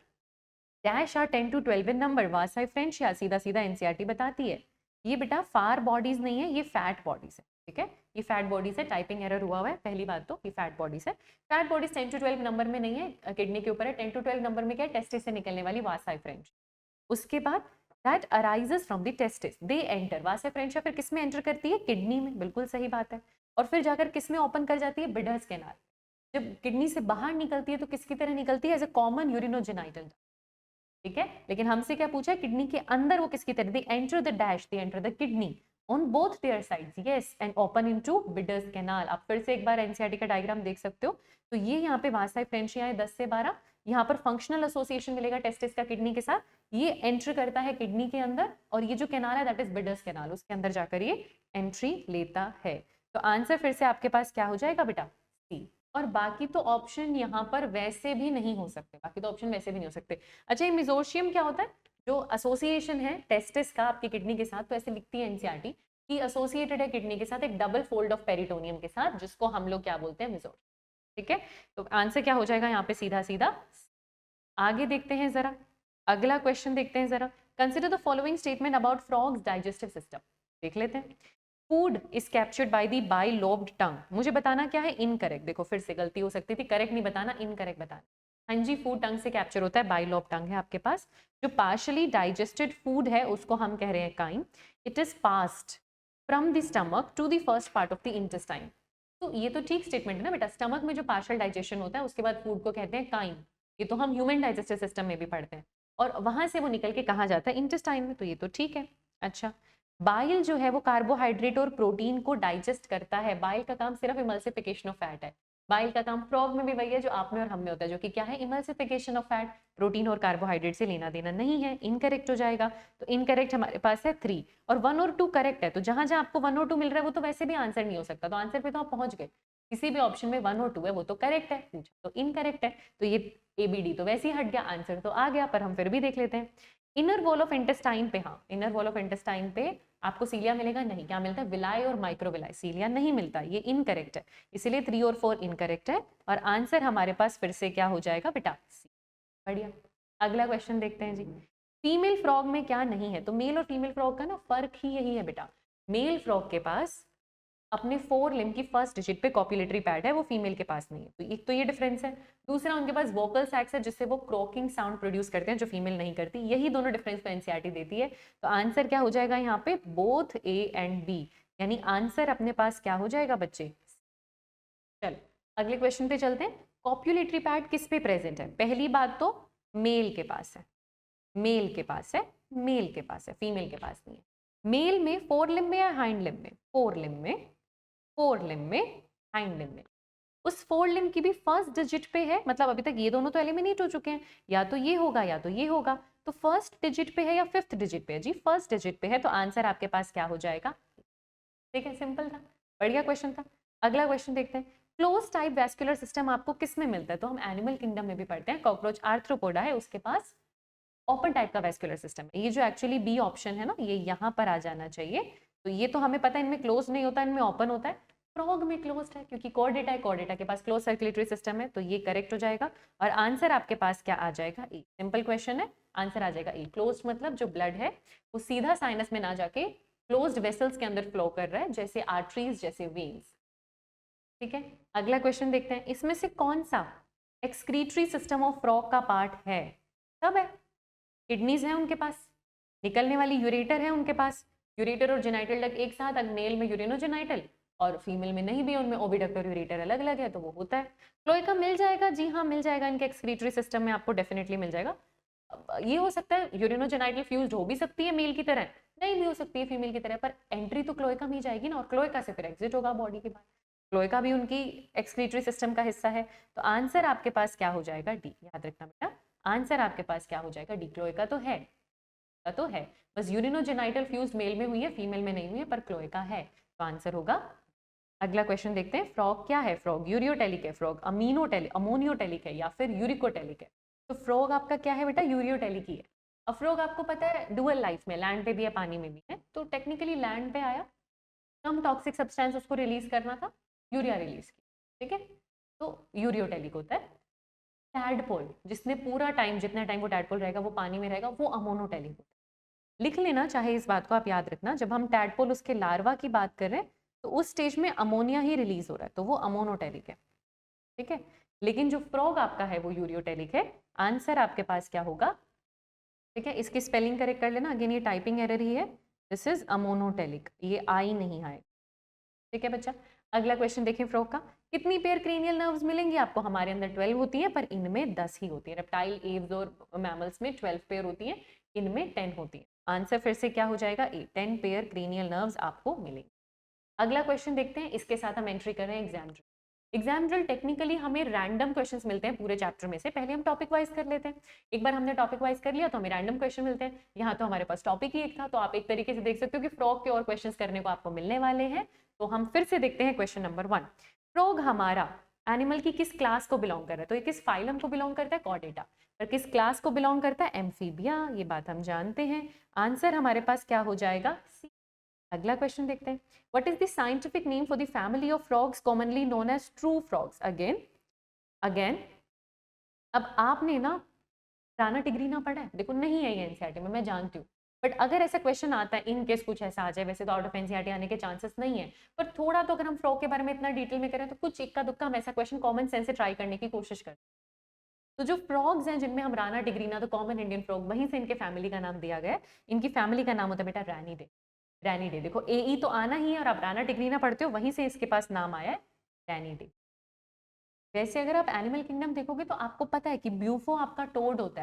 dash are 10 to 12 in number, वासाई फ्रेंच या सीधा सीधा एनसीईआरटी बताती है। ये बेटा फार बॉडीज नहीं है, ये फैट बॉडीज है, ठीक है। ये फैट बॉडीज है, टाइपिंग एरर हुआ है पहली बात, तो ये फैट बॉडीज है। फैट बॉडीज 10 to 12 नंबर में नहीं है, किडनी के ऊपर है। 10 to 12 नंबर में क्या है, टेस्टिस से निकलने वाली वासाई फ्रेंच। उसके बाद that arises from the testis, they enter, Vasai French फिर किस में एंटर करती है, किडनी में, बिल्कुल सही बात है। और फिर जाकर किस में ओपन कर जाती है, बिडर्स कैनाल। जब किडनी से बाहर निकलती है तो किसकी तरह निकलती है, एज ए कॉमन यूरिनोजेनाइटल, ठीक है। लेकिन हमसे क्या पूछा है, किडनी के अंदर वो किसकी तरह, they enter the dash, they enter the kidney on both there sides, yes, and open into bidders canal. आप फिर से एक बार एनसीईआरटी का डायग्राम देख सकते हो। तो ये यहाँ पे वासाई फ्रेंच है 10 से 12, यहाँ पर फंक्शनल एसोसिएशन मिलेगा टेस्टिस का किडनी के साथ, ये एंटर करता है किडनी के अंदर, और ये जो कैनाल है दैट इज बिडर्स कैनाल, उसके अंदर जाकर ये एंट्री लेता है। तो आंसर फिर से आपके पास क्या हो जाएगा बेटा, सी। और बाकी तो ऑप्शन यहाँ पर वैसे भी नहीं हो सकते, बाकी तो ऑप्शन वैसे भी नहीं हो सकते। अच्छा, ये मिजोशियम क्या होता है, जो एसोसिएशन है टेस्टिस का आपकी किडनी के साथ, तो ऐसे लिखती है एनसीईआरटी कि एसोसिएटेड है किडनी के साथ एक डबल फोल्ड ऑफ पेरिटोनियम के साथ, जिसको हम लोग क्या बोलते हैं, मिजोशियम, ठीक है। तो आंसर क्या हो जाएगा यहाँ पे, सीधा सीधा। आगे देखते हैं जरा, अगला क्वेश्चन देखते हैं जरा। Consider the following statement about frogs digestive system, देख लेते हैं। Food is captured by the bilobed tongue, मुझे बताना क्या है, इनकरेक्ट। देखो फिर से गलती हो सकती थी, करेक्ट नहीं बताना, इनकरेक्ट बताना। हाँ जी, फूड टंग से कैप्चर होता है, बाइलोब टंग है आपके पास। जो पार्शली डाइजेस्टेड फूड है उसको हम कह रहे हैं chyme. It is passed from the stomach to the first part of the intestine. तो ये तो ठीक स्टेटमेंट है ना बेटा, स्टमक में जो पार्शल डाइजेशन होता है उसके बाद फूड को कहते हैं काइम। ये तो हम ह्यूमन डाइजेस्टिव सिस्टम में भी पढ़ते हैं, और वहां से वो निकल के कहाँ जाता है, इंटेस्टाइन में, तो ये तो ठीक है। अच्छा, बाइल जो है वो कार्बोहाइड्रेट और प्रोटीन को डाइजेस्ट करता है। बाइल का काम सिर्फ इमल्सिफिकेशन ऑफ फैट है। बाइल का काम फ्रॉग में भी वही है जो आप में और हम में होता है, जो कि क्या है, इमल्सिफिकेशन ऑफ फैट। प्रोटीन और कार्बोहाइड्रेट से लेना देना नहीं है, इनकरेक्ट हो जाएगा। तो इनकरेक्ट हमारे पास है 3, और 1 और 2 करेक्ट है। तो जहां जहां आपको 1 और 2 मिल रहा है वो तो वैसे भी आंसर नहीं हो सकता, तो आंसर पे तो आप पहुंच गए। किसी भी ऑप्शन में 1 और 2 है वो तो करेक्ट है, पूछा तो इनकरेक्ट है। तो ये एबीडी तो वैसे ही हट गया, आंसर तो आ गया, पर हम फिर भी देख लेते हैं। इनर वॉल ऑफ इंटेस्टाइन पे, हाँ, इनर वॉल ऑफ इंटेस्टाइन पे आपको सीलिया मिलेगा नहीं, क्या मिलता है, विलाई और माइक्रोविलाई, सीलिया नहीं मिलता, ये इनकरेक्ट है। इसलिए 3 और 4 इनकरेक्ट है, और आंसर हमारे पास फिर से क्या हो जाएगा बेटा, सी। बढ़िया, अगला क्वेश्चन देखते हैं जी। फीमेल फ्रॉग में क्या नहीं है, तो मेल और फीमेल फ्रॉग का ना फर्क ही यही है बेटा। मेल फ्रॉग के पास अपने 4 लिम्ब की फर्स्ट डिजिट पे कॉपुलेटरी पैड है, वो फीमेल के पास नहीं है, तो एक तो ये डिफरेंस है। दूसरा, उनके पास वोकल सैक्स है जिससे वो क्रॉकिंग साउंड प्रोड्यूस करते हैं, जो फीमेल नहीं करती। यही दोनों डिफरेंस को एनसीईआरटी देती है। तो आंसर क्या हो जाएगा यहाँ पे, बोथ ए एंड बी, यानी आंसर अपने पास क्या हो जाएगा बच्चे। चलो अगले क्वेश्चन पे चलते हैं। कॉपुलेटरी पैड किस पे प्रेजेंट है, पहली बात तो मेल के पास है, मेल के पास है, मेल के पास है, फीमेल के पास नहीं है। मेल में 4 लिम्ब में या हाइंड लिम्ब में, 4 लिम्ब में, 4 लिम्ब में, हाइंड लिम्ब में। उस 4 लिम्ब की भी फर्स्ट डिजिट पे है, मतलब अभी तक ये दोनों तो एलिमिनेट हो चुके हैं, या तो ये होगा या तो ये होगा। तो फर्स्ट डिजिट पे है या 5th डिजिट पे है जी, फर्स्ट डिजिट पे है, तो आंसर आपके पास क्या हो जाएगा। ठीक है, सिंपल था, बढ़िया क्वेश्चन था। अगला क्वेश्चन देखते हैं। क्लोज टाइप वैस्कुलर सिस्टम आपको किस में मिलता है, तो हम एनिमल किंगडम में भी पढ़ते हैं। कॉकरोच आर्थ्रोपोडा है, उसके पास ओपन टाइप का वैस्कुलर सिस्टम है। ये जो एक्चुअली बी ऑप्शन है ना, ये यहाँ पर आ जाना चाहिए। तो ये तो हमें पता है, इनमें क्लोज नहीं होता, इनमें ओपन होता है। फ्रॉग में क्लोज्ड है क्योंकि कॉर्डेटा है, कॉर्डेटा के पास क्लोज सर्कुलेटरी सिस्टम है, तो ये करेक्ट हो जाएगा। और आंसर आपके पास क्या आ जाएगा, ए। सिंपल क्वेश्चन है, आंसर आ जाएगा ए। क्लोज्ड मतलब जो ब्लड है वो सीधा साइनस में ना जाके क्लोज्ड वेसल्स के अंदर फ्लो कर रहा है, जैसे आर्टरीज, जैसे वेन्स। ठीक है, अगला क्वेश्चन देखते हैं। इसमें से कौन सा एक्सक्रीटरी सिस्टम ऑफ फ्रॉग का पार्ट है, सब है। किडनीज है उनके पास, निकलने वाली यूरेटर है उनके पास, यूरेटर और जेनाइटल डक्ट एक साथ, मेल में यूरिनोजेनाइटल, और फीमेल में नहीं भी है, उनमें ओविडक्ट और यूरेटर अलग अलग है, तो वो होता है। क्लोएका मिल जाएगा, जी हाँ मिल जाएगा, इनके एक्सक्रीटरी सिस्टम में आपको डेफिनेटली मिल जाएगा। ये हो सकता है यूरिनोजेनाइटल फ्यूज्ड हो भी सकती है मेल की तरह, नहीं भी हो सकती है फीमेल की तरह, पर एंट्री तो क्लोएका में ही जाएगी ना, और क्लोएका से फिर एग्जिट होगा बॉडी के बाहर। क्लोएका भी उनकी एक्सक्रीटरी सिस्टम का हिस्सा है। तो आंसर आपके पास क्या हो जाएगा? डी। याद रखना बेटा, आंसर आपके पास क्या हो जाएगा? डी। क्लोएका तो है, तो है, बस यूरिनोजेनाइटल फ्यूज्ड मेल में हुई है, फीमेल में नहीं हुई है, पर क्लोएका है, तो आंसर होगा। अगला क्वेश्चन देखते हैं, फ्रॉग क्या है? फ्रॉग यूरियोटेलिक है, फ्रॉग अमोनियोटेलिक है या फिर यूरिकोटेलिक है? तो फ्रॉग आपका क्या है बेटा? यूरियोटेलिक ही है। अब फ्रॉग आपको पता है डुअल लाइफ में, लैंड पे भी है पानी में भी है, तो टेक्निकली लैंड पे आया, कम टॉक्सिक सब्सटेंस उसको रिलीज करना था, यूरिया रिलीज की, ठीक है, तो यूरियोटेलिक होता है। टैडपोल, जिसने पूरा टाइम, जितना टाइम वो टैडपोल रहेगा वो पानी में रहेगा, वो अमोनोटेलिक होता है। लिख लेना चाहे, इस बात को आप याद रखना, जब हम टैडपोल उसके लार्वा की बात कर रहे हैं तो उस स्टेज में अमोनिया ही रिलीज हो रहा है, तो वो अमोनोटेलिक है, ठीक है। लेकिन जो फ्रॉग आपका है वो यूरियोटेलिक है। आंसर आपके पास क्या होगा? ठीक है, इसकी स्पेलिंग करेक्ट कर लेना, अगेन ये टाइपिंग एरर ही है, दिस इज अमोनोटेलिक, ये आई नहीं आएगा, ठीक है बच्चा। अगला क्वेश्चन देखिए, फ्रॉग का, कितनी पेयर क्रेनियल नर्व्स मिलेंगी आपको? हमारे अंदर 12 होती है, पर इनमें 10 ही होती है। रेप्टाइल, एव्स और मैमल्स में 12 पेयर होती है, इनमें 10 होती है। आंसर फिर से क्या हो जाएगा? ए, 10 पेयर क्रेनियल नर्व्स आपको मिलेंगी। अगला क्वेश्चन देखते हैं, इसके साथ हम एंट्री कर रहे हैं exam drill. Exam drill technically हमें रैंडम क्वेश्चंस मिलते हैं पूरे चैप्टर में से, पहले हम टॉपिक वाइज कर लेते हैं। एक बार हमने टॉपिक वाइज कर लिया तो हमें रैंडम क्वेश्चन मिलते हैं। यहाँ तो हमारे पास टॉपिक ही एक था, तो आप एक तरीके से देख सकते हो कि फ्रॉग के और क्वेश्चंस करने को आपको मिलने वाले हैं। तो हम फिर से देखते हैं क्वेश्चन नंबर 1। फ्रॉग हमारा एनिमल की किस क्लास को बिलोंग कर रहा है? तो ये किस फाइलम को बिलोंग करता है? कॉर्डेटा। पर किस क्लास को बिलोंग करता है? एम्फीबिया, ये बात हम जानते हैं। आंसर हमारे पास क्या हो जाएगा? सी। अगला क्वेश्चन देखते हैं, what is the scientific name for the family of frogs commonly known as true frogs? Again अब आपने ना राना टिग्रीना पढ़ा है? देखो नहीं है ये एनसीईआरटी में, मैं जानती हूँ, बट अगर ऐसा क्वेश्चन आता है, इन केस कुछ ऐसा आ जाए, वैसे तो आउट ऑफ एनसीईआरटी आने के चांसेस नहीं है, पर थोड़ा तो अगर हम फ्रॉग के बारे में इतना डिटेल में करें तो कुछ इक्का दुक्का हम ऐसा क्वेश्चन कॉमन सेंस से ट्राई करने की कोशिश करें। तो जो फ्रॉग्स हैं जिनमें हम राना टिग्रीना, तो कॉमन इंडियन फ्रॉग, वहीं से इनके फैमिली का नाम दिया गया है। इनकी फैमिली का नाम होता है बेटा रैनिडे। रैनिडे, देखो ए तो आना ही है, और आप राना टिग्रीना पढ़ते हो, वहीं से इसके पास नाम आया है रैनिडे। वैसे अगर आप एनिमल किंगडम देखोगे तो आपको पता है कि ब्यूफो आपका टोड होता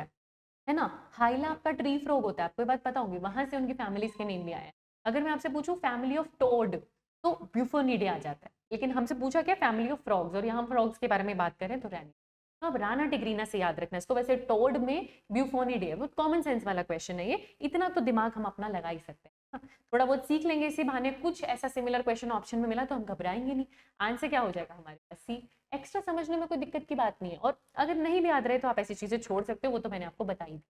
है ना, हाइला आपका ट्री फ्रॉग होता है, आपको ये बात पता होगी, वहां से उनकी फैमिलीज के नेम भी आए हैं। अगर मैं आपसे पूछूं फैमिली ऑफ टोड तो ब्यूफोनिडे आ जाता है, लेकिन हमसे पूछा क्या? फैमिली ऑफ फ्रॉग्स, और यहाँ फ्रॉग्स के बारे में बात करें तो रैनी। तो अब राना टिग्रीना से याद रखना इसको, वैसे टोड में ब्यूफोनिडे है, वो कॉमन सेंस वाला क्वेश्चन है ये, इतना तो दिमाग हम अपना लगा ही सकते हैं। हाँ, थोड़ा बहुत सीख लेंगे इसी बहाने, कुछ ऐसा सिमिलर क्वेश्चन ऑप्शन में मिला तो हम घबराएंगे नहीं। आंसर क्या हो जाएगा हमारे पास? सी। एक्स्ट्रा समझने में कोई दिक्कत की बात नहीं है, और अगर नहीं भी याद रहे तो आप ऐसी चीजें छोड़ सकते हो, वो तो मैंने आपको बताई दी।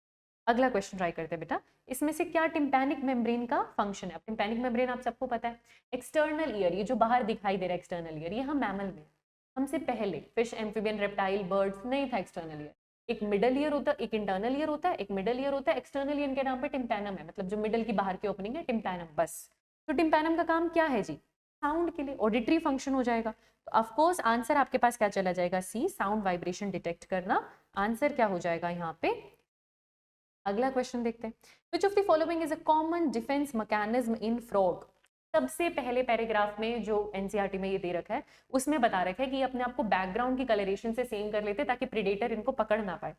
अगला क्वेश्चन ट्राई करते हैं बेटा, इसमें से क्या टिम्पैनिक मेम्ब्रेन का फंक्शन है? अब टिम्पैनिक मेम्ब्रेन आप सबको पता है, एक्सटर्नल ईयर, ये जो बाहर दिखाई दे रहा है एक्सटर्नल ईयर, ये हम मैमल में, हमसे पहले फिश, एम्फीबियन, रेप्टाइल, बर्ड्स नहीं था एक्सटर्नल ईयर। एक मिडल ईयर होता है, एक इंटरनल ईयर होता है, एक मिडल ईयर होता है। एक्सटर्नल ईयर के नाम पे टिम्पैनम है, मतलब जो मिडल की बाहर की ओपनिंग है, टिम्पैनम बस। तो टिम्पैनम का काम क्या है जी? साउंड के लिए, ऑडिटरी फंक्शन हो जाएगा। तो ऑफकोर्स आंसर आपके पास क्या चला जाएगा? सी, साउंड वाइब्रेशन डिटेक्ट करना। आंसर क्या हो जाएगा यहाँ पे? अगला क्वेश्चन देखते हैं, which of the following is a common defence mechanism in frog? सबसे पहले पैराग्राफ में जो एनसीईआरटी में ये दे रखा है उसमें बता रखा है कि ये अपने आप को बैकग्राउंड की कलरेशन से सेम कर लेते ताकि प्रेडेटर इनको पकड़ ना पाए।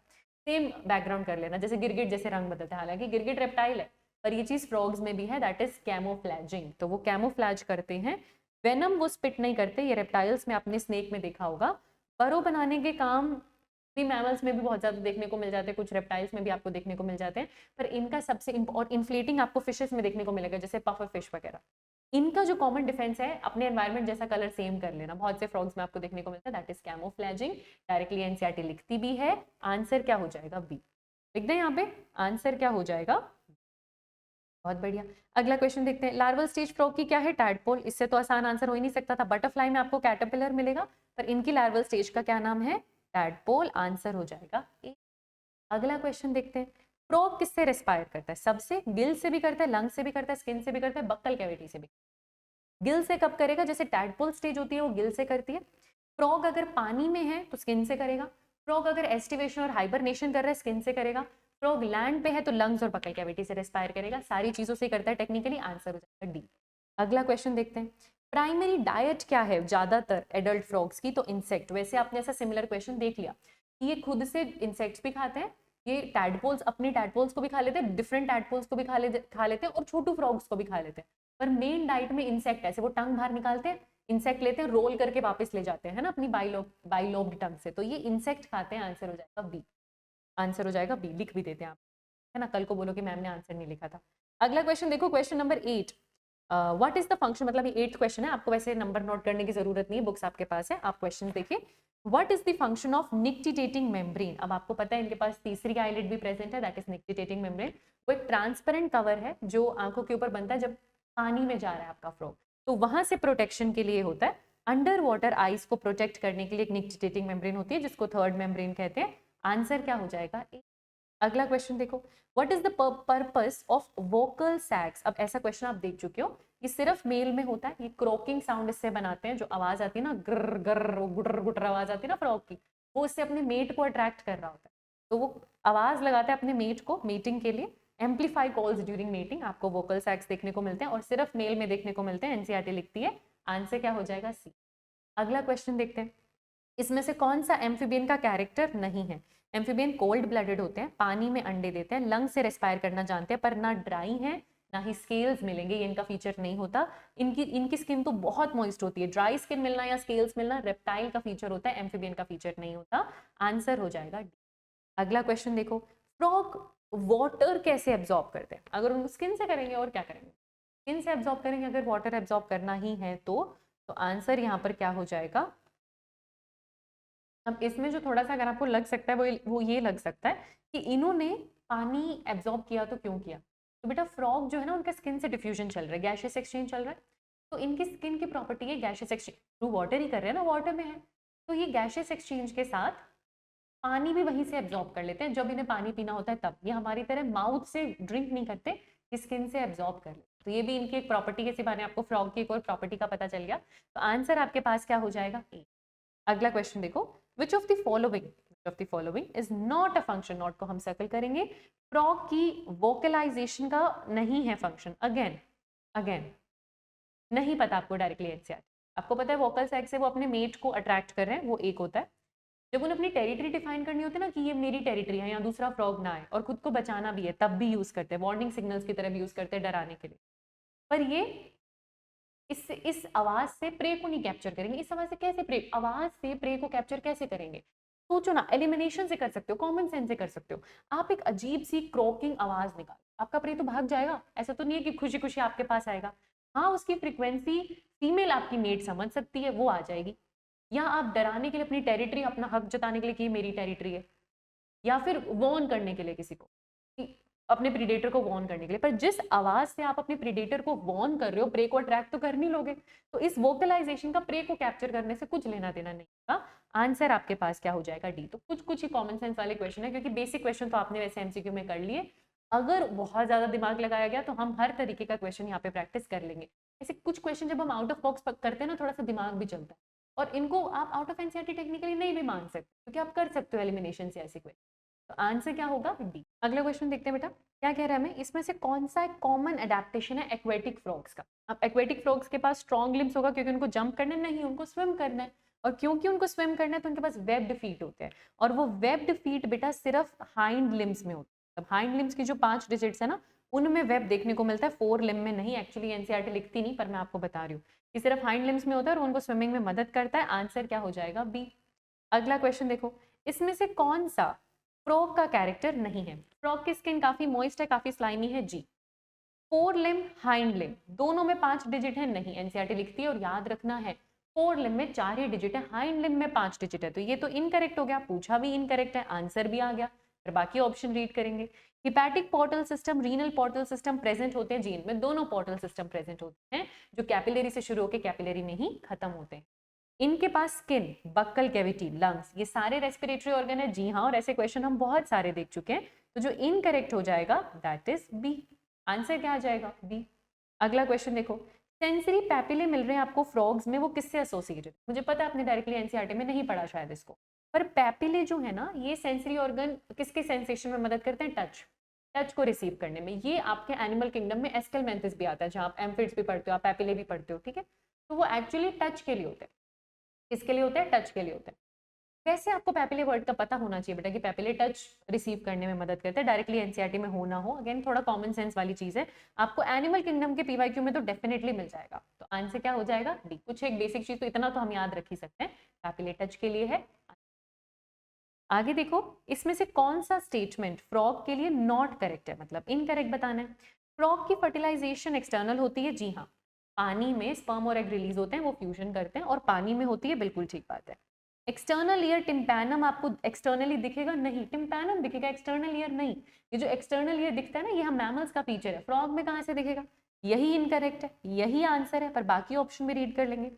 सेम बैकग्राउंड कर लेना, जैसे गिरगिट जैसे रंग बदलता है, हालांकि गिरगिट रेप्टाइल है, पर ये चीज फ्रॉग्स में भी है, दैट इज कैमोफ्लैजिंग। तो वो कैमोफ्लैज करते हैं, वेनम वो स्पिट नहीं करते। ये रेप्टाइल्स में आपने स्नेक में देखा होगा, बरो बनाने के काम भी मैमल्स में भी बहुत ज्यादा देखने को मिल जाते हैं, कुछ रेप्टाइल्स में भी आपको देखने को मिल जाते हैं, पर इनका सबसे और इन्फ्लेटिंग आपको फिशेस में देखने को मिलेगा, जैसे पफर फिश वगैरह। इनका जो कॉमन डिफेंस है, अपने एनवायरनमेंट जैसा कलर सेम कर लेना, बहुत से फ्रॉग्स में आपको देखने को मिलता है, दैट इज कैमोफ्लैजिंग। डायरेक्टली एनसीईआरटी लिखती भी है। आंसर क्या हो जाएगा? बी। लिख दें यहाँ पे, आंसर क्या हो जाएगा? बहुत बढ़िया। अगला क्वेश्चन देखते हैं, लार्वल स्टेज फ्रॉग की क्या है? टैडपोल। इससे तो आसान आंसर हो ही नहीं सकता था। बटरफ्लाई में आपको कैटरपिलर मिलेगा, पर इनकी लार्वल स्टेज का क्या नाम है? टैडपोल। आंसर हो जाएगा ए। अगला क्वेश्चन देखते हैं, फ्रॉग किससे रेस्पायर करता है? सबसे, गिल से भी करता है, लंग से भी करता है, स्किन से भी करता है, बक्कल कैविटी से भी। गिल से कब करेगा? जैसे टैडपोल स्टेज होती है वो गिल से करती है। फ्रॉग अगर पानी में है तो स्किन से करेगा। फ्रॉग अगर एस्टिवेशन और हाइबरनेशन कर रहा है, स्किन से करेगा। फ्रॉग लैंड पे है तो लंग्स और बक्कल कैविटी से रेस्पायर करेगा। सारी चीजों से करता है टेक्निकली। आंसर हो जाएगा डी। अगला क्वेश्चन देखते हैं, प्राइमरी डाइट क्या है ज्यादातर एडल्ट फ्रॉग्स की? तो इंसेक्ट। वैसे आपने ऐसा सिमिलर क्वेश्चन देख लिया कि ये खुद से इंसेक्ट्स भी खाते हैं, ये टैडपोल्स अपनी टैडपोल्स को भी खा लेते हैं, डिफरेंट टैडपोल्स को भी खा लेते हैं और छोटू फ्रॉग्स को भी खा लेते हैं। पर मेन डाइट में इंसेक्ट, ऐसे वो टंग बाहर निकालते हैं, इंसेक्ट लेते हैं, रोल करके वापस ले जाते हैं, है ना, अपनी बाइलोब्ड टंग से। तो ये इंसेक्ट खाते हैं, आंसर हो जाएगा बी। आंसर हो जाएगा बी, लिख भी देते हैं आप, है ना, कल को बोलो कि मैम ने आंसर नहीं लिखा था। अगला क्वेश्चन देखो, question number 8। What is the function, मतलब ये 8th क्वेश्चन है, आपको वैसे नंबर नोट करने की जरूरत नहीं है, बुक्स आपके पास है, आप क्वेश्चन देखिए। What is the function of nictitating membrane? अब आपको पता है इनके पास तीसरी आईलिड भी प्रेजेंट है, दैट इज निक्टिटेटिंग मेम्ब्रेन। वो एक ट्रांसपेरेंट कवर है जो आंखों के ऊपर बनता है जब पानी में जा रहा है आपका फ्रॉग, तो वहां से प्रोटेक्शन के लिए होता है। अंडर वाटर आइज को प्रोटेक्ट करने के लिए एक निक्टिटेटिंग मेम्ब्रेन होती है जिसको थर्ड मेम्ब्रेन कहते हैं। आंसर क्या हो जाएगा? ए। अगला क्वेश्चन देखो, what is the purpose of vocal sacs? अब ऐसा क्वेश्चन आप देख चुके हो, ये सिर्फ मेल में होता है, ये क्रॉकिंग साउंड इससे बनाते हैं, जो आवाज आती है ना, गर गर गुटर गुटर आवाज आती है ना फ्रॉग की, वो इससे अपने मेट को अट्रैक्ट कर रहा होता है, तो वो आवाज लगाता है अपने मेट को मीटिंग के लिए। एम्पलीफाई कॉल्स ड्यूरिंग मीटिंग, आपको वोकल सैक्स देखने को मिलते हैं और सिर्फ मेल में देखने को मिलते हैं, एनसीईआरटी लिखती है। आंसर क्या हो जाएगा? सी। अगला क्वेश्चन देखते हैं, इसमें से कौन सा एम्फीबियन का कैरेक्टर नहीं है? एम्फीबियन कोल्ड ब्लडेड होते हैं, पानी में अंडे देते हैं, लंग से रेस्पायर करना जानते हैं, पर ना ड्राई है ना ही स्केल्स मिलेंगे, ये इनका फीचर नहीं होता। इनकी स्किन तो बहुत मॉइस्ट होती है, ड्राई स्किन मिलना या स्केल्स मिलना रेप्टाइल का फीचर होता है, एम्फीबियन का फीचर नहीं होता। आंसर हो जाएगा डी। अगला क्वेश्चन देखो, फ्रॉग वाटर कैसे एब्जॉर्ब करते हैं? अगर उनको स्किन से करेंगे और क्या करेंगे? स्किन से एब्जॉर्ब करेंगे अगर वाटर एब्जॉर्ब करना ही है तो आंसर यहाँ पर क्या हो जाएगा? अब इसमें जो थोड़ा सा अगर आपको लग सकता है वो ये लग सकता है कि इन्होंने पानी एब्जॉर्ब किया तो क्यों किया? तो बेटा फ्रॉग जो है ना, उनका स्किन से डिफ्यूजन चल रहा है, गैशियस एक्सचेंज चल रहा है, तो इनकी स्किन की प्रॉपर्टी है गैशियस एक्सचेंज, थ्रू वाटर ही कर रहे हैं ना, वाटर में है, तो ये गैशियस एक्सचेंज के साथ पानी भी वहीं से एब्जॉर्ब कर लेते हैं जब इन्हें पानी पीना होता है तब। ये हमारी तरह माउथ से ड्रिंक नहीं करते, स्किन से एब्जॉर्ब कर लेते, तो ये भी इनकी एक प्रॉपर्टी के सिवाने आपको फ्रॉग की एक और प्रॉपर्टी का पता चल गया। तो आंसर आपके पास क्या हो जाएगा? ए। अगला क्वेश्चन देखो, विच of the following is not a function? Not को हम सर्कल करेंगे, फ्रॉग की वोकलाइजेशन का नहीं है फंक्शन। अगेन नहीं पता आपको डायरेक्टली एनसीईआरटी, आपको पता है वोकल सैक से वो अपने मेट को अट्रैक्ट कर रहे हैं, वो एक होता है। जब उन्हें अपनी टेरिटरी डिफाइन करनी होती है ना कि ये मेरी टेरिटरी है, यहाँ दूसरा फ्रॉग ना आए, और खुद को बचाना भी है, तब भी यूज करते हैं, वार्निंग सिग्नल्स की तरह भी यूज करते हैं डराने के लिए। पर ये इस आवाज से प्रे को नहीं कैप्चर करेंगे। इस आवाज से कैसे प्रे, आवाज से प्रे को कैप्चर कैसे करेंगे? सोचो ना, एलिमिनेशन से कर सकते हो, कॉमन सेंस से कर सकते हो। आप एक अजीब सी क्रॉकिंग आवाज निकालो, आपका प्रे तो भाग जाएगा, ऐसा तो नहीं है कि खुशी खुशी आपके पास आएगा। हाँ, उसकी फ्रीक्वेंसी फीमेल आपकी मेट समझ सकती है, वो आ जाएगी। या आप डराने के लिए अपनी टेरिटरी, अपना हक जताने के लिए कि मेरी टेरिटरी है, या फिर वॉर्न करने के लिए किसी को, अपने प्रीडेटर को वॉर्न करने के लिए। पर जिस आवाज से आप अपने प्रीडेटर को वॉर्न कर रहे हो, प्रे को अट्रैक्ट तो कर नहीं लोगे, तो इस वोकलाइजेशन का प्रे को कैप्चर करने से कुछ लेना देना नहीं होगा। आंसर आपके पास क्या हो जाएगा? डी। तो कुछ ही कॉमन सेंस वाले क्वेश्चन है, क्योंकि बेसिक क्वेश्चन तो आपने वैसे एमसीक्यू में कर लिए। अगर बहुत ज्यादा दिमाग लगाया गया तो हम हर तरीके का क्वेश्चन यहाँ पे प्रैक्टिस कर लेंगे। ऐसे कुछ क्वेश्चन जब हम आउट ऑफ बॉक्स करते हैं ना, थोड़ा सा दिमाग भी चलता है, और इनको आप आउट ऑफ एनसीईआरटी टेक्निकली नहीं भी मान सकते, क्योंकि आप कर सकते हो एलिमिनेशन से ऐसे क्वेश्चन। तो आंसर क्या होगा? डी। अगला क्वेश्चन देखते हैं बेटा, क्या कह रहा है हमें, इसमें से कौन सा एक कॉमन एडेप्टेशन है एक्वेटिक फ्रॉग्स का? अब एक्वेटिक फ्रॉग्स के पास स्ट्रॉन्ग लिम्स होगा, क्योंकि उनको जंप करना नहीं, उनको स्विम करना है, और क्योंकि उनको स्विम करना है तो उनके पास वेब्ड फीट होते हैं, और वो वेब्ड फीट बेटा सिर्फ हाइंड लिम्स में होते हैं। अब हाइंड लिम्स की जो 5 डिजिट्स है ना, उनमें वेब देखने को मिलता है, 4 लिम्ब में नहीं। एक्चुअली एनसीईआरटी लिखती नहीं, पर मैं आपको बता रही हूँ कि सिर्फ हाइंड लिम्स में होता है और उनको स्विमिंग में मदद करता है। आंसर क्या हो जाएगा? बी। अगला क्वेश्चन देखो, इसमें से कौन सा फ्रॉग का कैरेक्टर नहीं है? फ्रॉग की स्किन काफी मॉइस्ट है, काफी स्लाइमी है, जी। 4 लिम्ब, हाइंड लिम्ब, दोनों में 5 डिजिट है, नहीं। एनसीईआरटी लिखती है, और याद रखना है 4 लिम्ब में 4 ही डिजिट है, हाइंड लिम्ब में 5 डिजिट है, तो ये तो इनकरेक्ट हो गया, पूछा भी इनकरेक्ट है, आंसर भी आ गया। फिर बाकी ऑप्शन रीड करेंगे। Hepatic portal system, renal portal system present होते हैं जीन में, दोनों पोर्टल सिस्टम प्रेजेंट होते हैं, जो कैपिलरी से शुरू होकर कैपिलरी में ही खत्म होते हैं। इनके पास स्किन, बक्कल कैविटी, लंग्स, ये सारे रेस्पिरेटरी ऑर्गन है, जी हाँ, और ऐसे क्वेश्चन हम बहुत सारे देख चुके हैं। तो जो इनकरेक्ट हो जाएगा दैट इज बी। आंसर क्या आ जाएगा? बी। अगला क्वेश्चन देखो, सेंसरी पैपिले मिल रहे हैं आपको फ्रॉग्स में, वो किससे एसोसिएटेड? मुझे पता है आपने डायरेक्टली एनसीईआरटी में नहीं पढ़ा शायद इसको, पर पैपिले जो है ना, ये सेंसरी ऑर्गन किसके सेंसेशन में मदद करते हैं? टच को रिसीव करने में। ये आपके एनिमल किंगडम में एस्केलमेंथिस भी आता है, जहाँ आप एम्फिड्स भी पढ़ते हो, आप पैपिले भी पढ़ते हो, ठीक है। तो वो एक्चुअली टच के लिए होते हैं। किसके लिए होते हैं? टच के लिए होते हैं। वैसे आपको पैपिले वर्ड का पता होना चाहिए बेटा कि पैपिले टच रिसीव करने में मदद करते हैं, डायरेक्टली एनसीईआरटी में हो ना हो, अगेन थोड़ा कॉमन सेंस वाली चीज है। आपको एनिमल किंगडम के पीवाईक्यू में तो डेफिनेटली मिल जाएगा, तो आंसर क्या हो जाएगा? डी। कुछ एक बेसिक चीज तो इतना तो हम याद रख ही सकते हैं, पैपिले टच के लिए है। आगे देखो, इसमें से कौन सा स्टेटमेंट फ्रॉग के लिए नॉट करेक्ट है, मतलब इनकरेक्ट बताना है। फ्रॉग की फर्टिलाइजेशन एक्सटर्नल होती है, जी हाँ। पानी में स्पर्म और एग रिलीज होते हैं, वो फ्यूजन करते हैं और पानी में होती है, बिल्कुल ठीक बात है। एक्सटर्नल ईयर टिम्पैनम आपको एक्सटर्नली दिखेगा? नहीं, टिम्पैनम दिखेगा, एक्सटर्नल ईयर नहीं। ये जो एक्सटर्नल ईयर दिखता है ना, ये हम मैमल्स का फीचर है, फ्रॉग में कहाँ से दिखेगा? यही इनकरेक्ट है, यही आंसर है, पर बाकी ऑप्शन भी रीड कर लेंगे।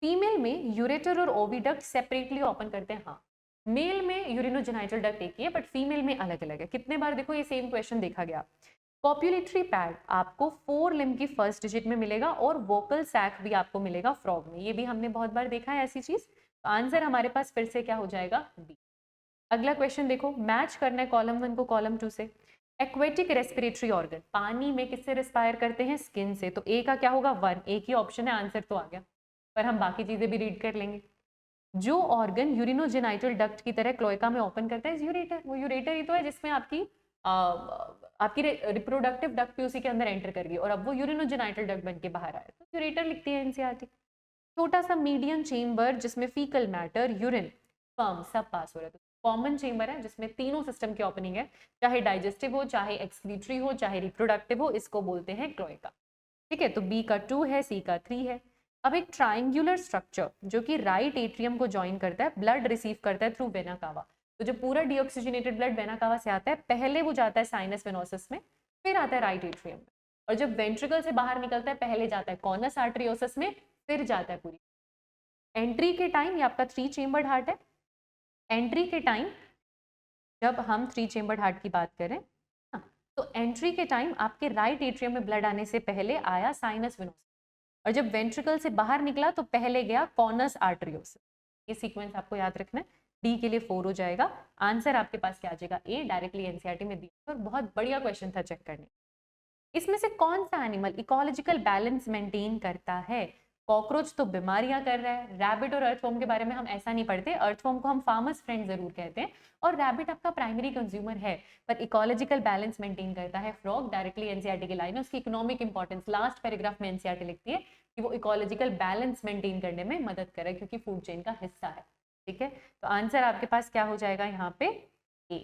फीमेल में यूरेटर और ओविडक्ट सेपरेटली ओपन करते हैं, हाँ। मेल में यूरिनोजेनाइटल डक्ट एक ही है, बट फीमेल में अलग अलग है। कितने बार देखो ये सेम क्वेश्चन देखा गया। कॉप्युलेटरी पैड आपको 4 लिम्ब की फर्स्ट डिजिट में मिलेगा और वोकल सैक भी आपको मिलेगा फ्रॉग में, ये भी हमने बहुत बार देखा है ऐसी चीज। तो आंसर हमारे पास फिर से क्या हो जाएगा? बी। अगला क्वेश्चन देखो, मैच करना है कॉलम 1 को कॉलम 2 से। एक्वेटिक रेस्पिरेटरी ऑर्गन पानी में किससे रेस्पायर करते हैं? स्किन से। तो ए का क्या होगा? 1। एक ही ऑप्शन है, आंसर तो आ गया, पर हम बाकी चीजें भी रीड कर लेंगे। जो ऑर्गन यूरिनोजेनाइटल डक्ट की तरह क्लोएका में ओपन करता है यूरेटर। वो यूरेटर ही तो है जिसमें आपकी रिप्रोडक्टिव डक्ट भी उसी के अंदर एंटर कर गई और अब वो यूरिनोजेनाइटल डक्ट बन के बाहर आया, तो यूरेटर लिखती है एनसीईआरटी। छोटा सा मीडियम चेम्बर जिसमें फीकल मैटर, यूरिन, स्पर्म सब पास हो रहा है, तो कॉमन चेम्बर है जिसमें तीनों सिस्टम की ओपनिंग है, चाहे डाइजेस्टिव हो, चाहे एक्सक्रीटरी हो, चाहे रिप्रोडक्टिव हो, इसको बोलते हैं क्लोएका। ठीक है, तो बी का 2 है, सी का 3 है। अब एक ट्राइंगुलर स्ट्रक्चर जो कि राइट एट्रियम को ज्वाइन करता है, ब्लड रिसीव करता है थ्रू वेना कावा। तो जो पूरा डीऑक्सीजनेटेड ब्लड वेना कावा से आता है, पहले वो जाता है साइनस वेनोसस में, फिर आता है राइट एट्रियम में, और जब वेंट्रिकल से बाहर निकलता है पहले जाता है कॉनस आर्टरियोसस में, फिर जाता है पूरी। एंट्री के टाइम ये आपका 3 चेम्बर्ड हार्ट है। एंट्री के टाइम जब हम 3 चेम्बर्ड हार्ट की बात करें, तो एंट्री के टाइम आपके राइट एट्रियम में ब्लड आने से पहले आया साइनस वेनोसस, और जब वेंट्रिकल से बाहर निकला तो पहले गया कॉनस आर्टरियोसस। ये सीक्वेंस आपको याद रखना है। डी के लिए 4 हो जाएगा, आंसर आपके पास क्या आ जाएगा? ए, डायरेक्टली एनसीईआरटी में दिया, और बहुत बढ़िया क्वेश्चन था, चेक करने। इसमें से कौन सा एनिमल इकोलॉजिकल बैलेंस मेंटेन करता है? कॉकरोच तो बीमारियां कर रहा है, रैबिट और अर्थवर्म के बारे में हम ऐसा नहीं पढ़ते, अर्थवर्म को हम फार्मर्स फ्रेंड जरूर कहते हैं, और रैबिट आपका प्राइमरी कंज्यूमर है, पर इकोलॉजिकल बैलेंस मेंटेन करता है फ्रॉग, डायरेक्टली एनसीईआरटी की लाइन है। उसकी इकोनॉमिक इंपॉर्टेंस लास्ट पैराग्राफ में एनसीईआरटी लिखती है कि वो इकोलॉजिकल बैलेंस मेंटेन करने में मदद करे, क्योंकि फूड चेन का हिस्सा है। ठीक है, तो आंसर आपके पास क्या हो जाएगा यहाँ पे? ए।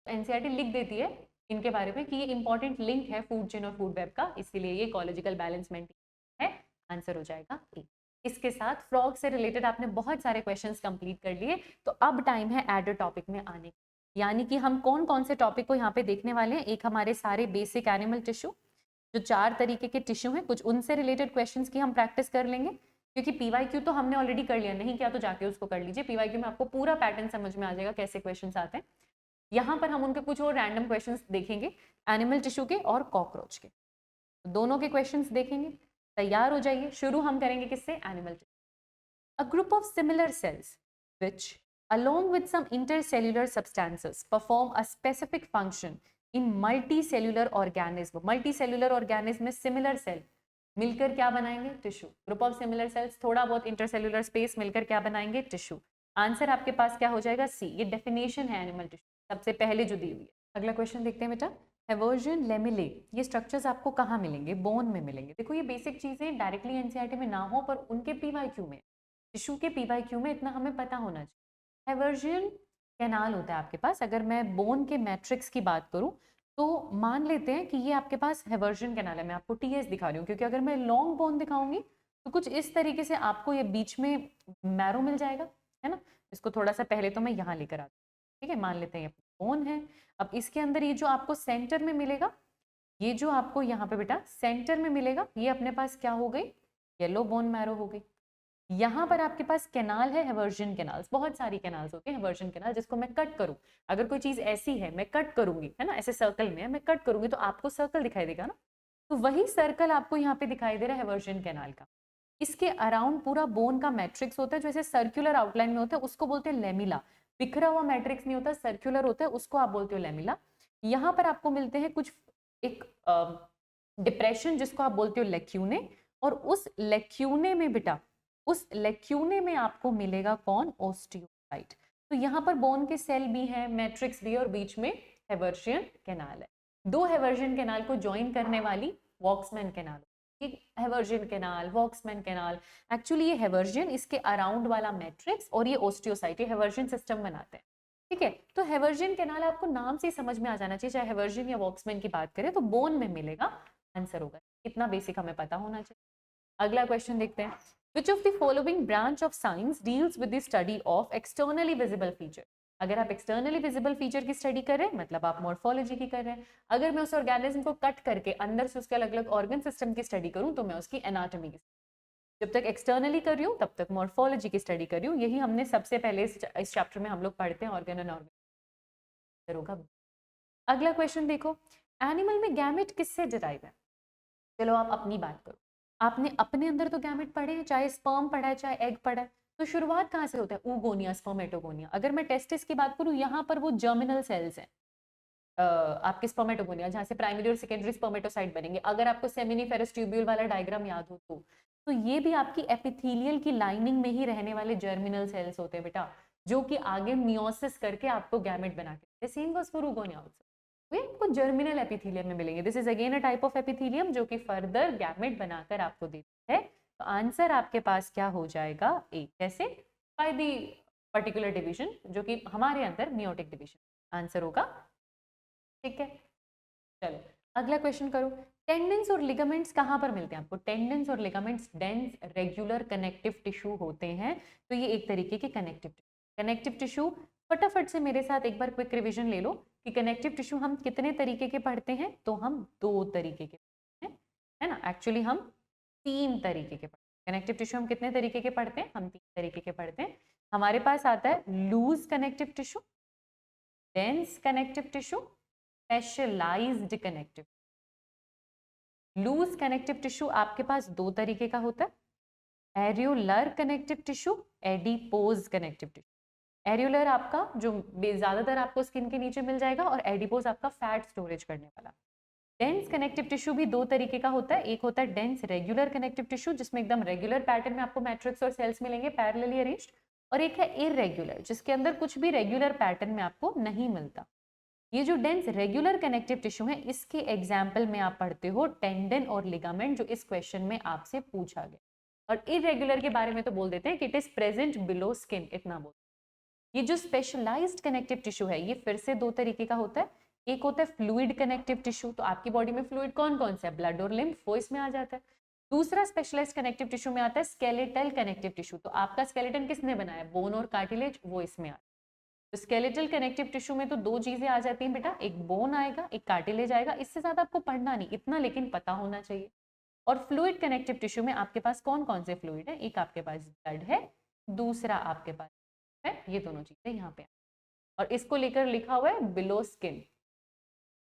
एनसीईआरटी लिख देती है इनके बारे में कि ये इंपॉर्टेंट लिंक है फूड चेन और फूड वेब का, इसीलिए ये इकोलॉजिकल बैलेंस मेंटेन है, आंसर हो जाएगा ए। इसके साथ फ्रॉग से रिलेटेड आपने बहुत सारे क्वेश्चंस कंप्लीट कर लिए, तो अब टाइम है एडर टॉपिक में आने, यानी कि हम कौन कौन से टॉपिक को यहाँ पे देखने वाले हैं। एक हमारे सारे बेसिक एनिमल टिश्यू, जो 4 तरीके के टिश्यू हैं, कुछ उनसे रिलेटेड क्वेश्चंस की हम प्रैक्टिस कर लेंगे, क्योंकि पीवाईक्यू तो हमने ऑलरेडी कर लिया, नहीं किया तो जाके उसको कर लीजिए। पीवाईक्यू में आपको पूरा पैटर्न समझ में आ जाएगा कैसे क्वेश्चंस आते हैं। यहाँ पर हम उनके कुछ और रैंडम क्वेश्चंस देखेंगे, एनिमल टिश्यू के और कॉकरोच के, दोनों के क्वेश्चंस देखेंगे। तैयार हो जाइए, शुरू हम करेंगे किससे? Animal tissue. A group of similar sales which along with some intercellular substances perform a specific function in multicellular organism. multicellular organism में similar cell मिलकर क्या बनाएंगे? Tissue. Group of similar sales, थोड़ा बहुत इंटरसेल्युलर स्पेस मिलकर क्या बनाएंगे? Tissue. Answer आपके पास क्या हो जाएगा? सी। ये डेफिनेशन है एनिमल टिश्यू सबसे पहले जो दी हुई है। अगला क्वेश्चन देखते हैं बेटा, हेवर्जियन लेमिले, ये स्ट्रक्चर्स आपको कहाँ मिलेंगे? बोन में मिलेंगे। देखो ये बेसिक चीजें डायरेक्टली एनसीईआरटी में ना हो, पर उनके पीवाईक्यू में, टिश्यू के पीवाईक्यू में इतना हमें पता होना चाहिए। हेवर्जियन कैनाल होता है आपके पास। अगर मैं बोन के मैट्रिक्स की बात करूं तो मान लेते हैं कि ये आपके पास हेवर्जियन कैनाल है। मैं आपको टीएस दिखा रही हूँ, क्योंकि अगर मैं लॉन्ग बोन दिखाऊंगी तो कुछ इस तरीके से आपको ये बीच में मैरो मिल जाएगा, है ना। इसको थोड़ा सा पहले तो मैं यहाँ लेकर आती हूँ, ठीक है। मान लेते हैं ये बोन है। अब इसके अंदर ये जो आपको सेंटर में मिलेगा, ये जो आपको यहाँ पे बेटा सेंटर में मिलेगा, ये अपने पास क्या हो गई? येलो बोन मैरो हो गई। यहाँ पर आपके पास कैनाल है, हेवर्जियन कैनाल्स, बहुत सारी कैनाल्स होती है हेवर्जियन कैनाल, जिसको मैं कट करूँ, अगर कोई चीज ऐसी है मैं कट करूंगी, है ना, ऐसे सर्कल में है, मैं कट करूंगी तो आपको सर्कल दिखाई देगा ना, तो वही सर्कल आपको यहाँ पे दिखाई दे रहा है हेवर्जियन कैनाल का। इसके अराउंड पूरा बोन का मैट्रिक्स होता है, जो ऐसे सर्कुलर आउटलाइन में होता है, उसको बोलते हैं लेमिला। बिखरा हुआ मैट्रिक्स नहीं होता, सर्कुलर होता है, उसको आप बोलते हो लेमिला। यहाँ पर आपको मिलते हैं कुछ एक डिप्रेशन, जिसको आप बोलते हो लेक्यूने, और उस लेक्यूने में बेटा, उस लेक्यूने में आपको मिलेगा कौन? ओस्टियोसाइट। तो यहाँ पर बोन के सेल भी हैं, मैट्रिक्स भी है और बीच में हेवर्शियन कैनाल है। दो हेवर्शियन कैनाल को ज्वाइन करने वाली Voxman canal, हेवर्शियन canal, Voxman canal. Actually ये हेवर्शियन, इसके अराउंड वाला मैट्रिक्स और ये ओस्टियोसाइट, ये हेवर्शियन सिस्टम बनाते हैं। ठीक है, तो हेवर्शियन कैनाल आपको नाम से ही समझ में आ जाना चाहिए, चाहे हेवर्शियन या वॉक्समैन की बात करें तो बोन में मिलेगा, आंसर होगा। इतना बेसिक हमें पता होना चाहिए। अगला क्वेश्चन देखते हैं। Which of the following branch of science deals with the study of externally visible feature? अगर आप एक्सटर्नली विजिबल फीचर की स्टडी कर रहे हैं मतलब आप मॉर्फोलॉजी की कर रहे हैं। अगर मैं उस ऑर्गेनिज्म को कट करके अंदर से उसके अलग अलग ऑर्गन सिस्टम की स्टडी करूं तो मैं उसकी एनाटॉमी की, जब तक एक्सटर्नली कर रही हूँ तब तक मॉर्फोलॉजी की स्टडी कर रही हूँ। यही हमने सबसे पहले इस चैप्टर में हम लोग पढ़ते हैं, ऑर्गन एंड ऑर्गन होगा। अगला क्वेश्चन देखो, एनिमल में गैमेट किससे डिराइव है? चलो आप अपनी बात करो, आपने अपने अंदर तो गैमेट पढ़े हैं, चाहे स्पर्म पढ़ा है चाहे एग पढ़ा है, तो शुरुआत कहाँ से होता है? Oogonia, spermatogonia. अगर मैं टेस्टिस की बात करूँ, यहाँ पर वो जर्मिनल सेल्स हैं आपके स्पर्मेटोगोनिया, जहाँ से प्राइमरी और सेकेंडरी स्पर्मेटोसाइट बनेंगे। अगर आपको सेमिनिफेरस ट्यूब्यूल वाला डायग्राम याद हो तो ये भी आपकी एपिथेलियल की लाइनिंग में ही रहने वाले जर्मिनल सेल्स होते हैं बेटा, जो कि आगे मियोसिस करके आपको गैमेट बना के, same goes for oogonia also, वे आपको जर्मिनल एपिथेलियम में मिलेंगे। This is again a type of epithelium जो कि फर्दर गैमेट बनाकर आपको देता है। तो आंसर आपके पास क्या हो जाएगा? ए। कैसे? बाय द पर्टिकुलर डिवीजन, जो कि हमारे अंदर मियोटिक डिवीजन आंसर होगा। ठीक है, चलो अगला क्वेश्चन करो। टेंडन्स और लिगामेंट्स कहाँ पर मिलते हैं आपको? टेंडन्स और ligaments dense regular connective tissue होते हैं, तो ये एक तरीके के कनेक्टिव टिश्यू। फटाफट से मेरे साथ एक बार क्विक रिवीजन ले लो कि कनेक्टिव टिश्यू हम कितने तरीके के पढ़ते हैं। तो हम 2 तरीके के पढ़ते हैं, है ना। एक्चुअली हम 3 तरीके के पढ़ते हैं। कनेक्टिव टिश्यू हम कितने तरीके के पढ़ते हैं? हम 3 तरीके के पढ़ते हैं। हमारे पास आता है loose connective tissue, dense connective tissue, specialised connective. Loose connective tissue आपके पास 2 तरीके का होता है, areolar connective tissue, adipose connective tissue. Areolar आपका जो ज्यादातर आपको स्किन के नीचे मिल जाएगा और एडिपोज आपका फैट स्टोरेज करने वाला। डेंस कनेक्टिव टिश्यू भी 2 तरीके का होता है, एक होता है डेंस रेगुलर कनेक्टिव टिश्यू जिसमें एकदम रेगुलर पैटर्न में आपको मैट्रिक्स और सेल्स मिलेंगे पैरेलली अरेंज्ड, और एक है इररेगुलर जिसके अंदर कुछ भी रेगुलर पैटर्न में आपको नहीं मिलता। ये जो डेंस रेगुलर कनेक्टिव टिश्यू है इसके एग्जाम्पल में आप पढ़ते हो टेंडन और लिगामेंट, जो इस क्वेश्चन में आपसे पूछा गया। और इररेगुलर के बारे में तो बोल देते हैं कि it is present below skin, इतना बोल। ये जो स्पेशलाइज्ड कनेक्टिव टिश्यू है ये फिर से 2 तरीके का होता है, एक होता है फ्लूइड कनेक्टिव टिश्यू, तो आपकी बॉडी में फ्लूइड कौन कौन सा है? ब्लड और लिम्फ, वो इसमें आ जाता है। दूसरा स्पेशलाइज्ड कनेक्टिव टिश्यू में आता है स्केलेटल कनेक्टिव टिश्यू, तो आपका स्केलेटन किसने बनाया? बोन और कार्टिलेज, वो इसमें आता है। तो स्केलेटल कनेक्टिव टिश्यू में तो 2 चीजें आ जाती हैं बेटा, एक बोन आएगा एक कार्टिलेज आएगा, इससे ज्यादा आपको पढ़ना नहीं, इतना लेकिन पता होना चाहिए। और फ्लूइड कनेक्टिव टिश्यू में आपके पास कौन कौन से फ्लूइड है? एक आपके पास ब्लड है, दूसरा आपके पास है, ये दोनों चीजें यहाँ पे, और इसको लेकर लिखा हुआ है बिलो स्किन।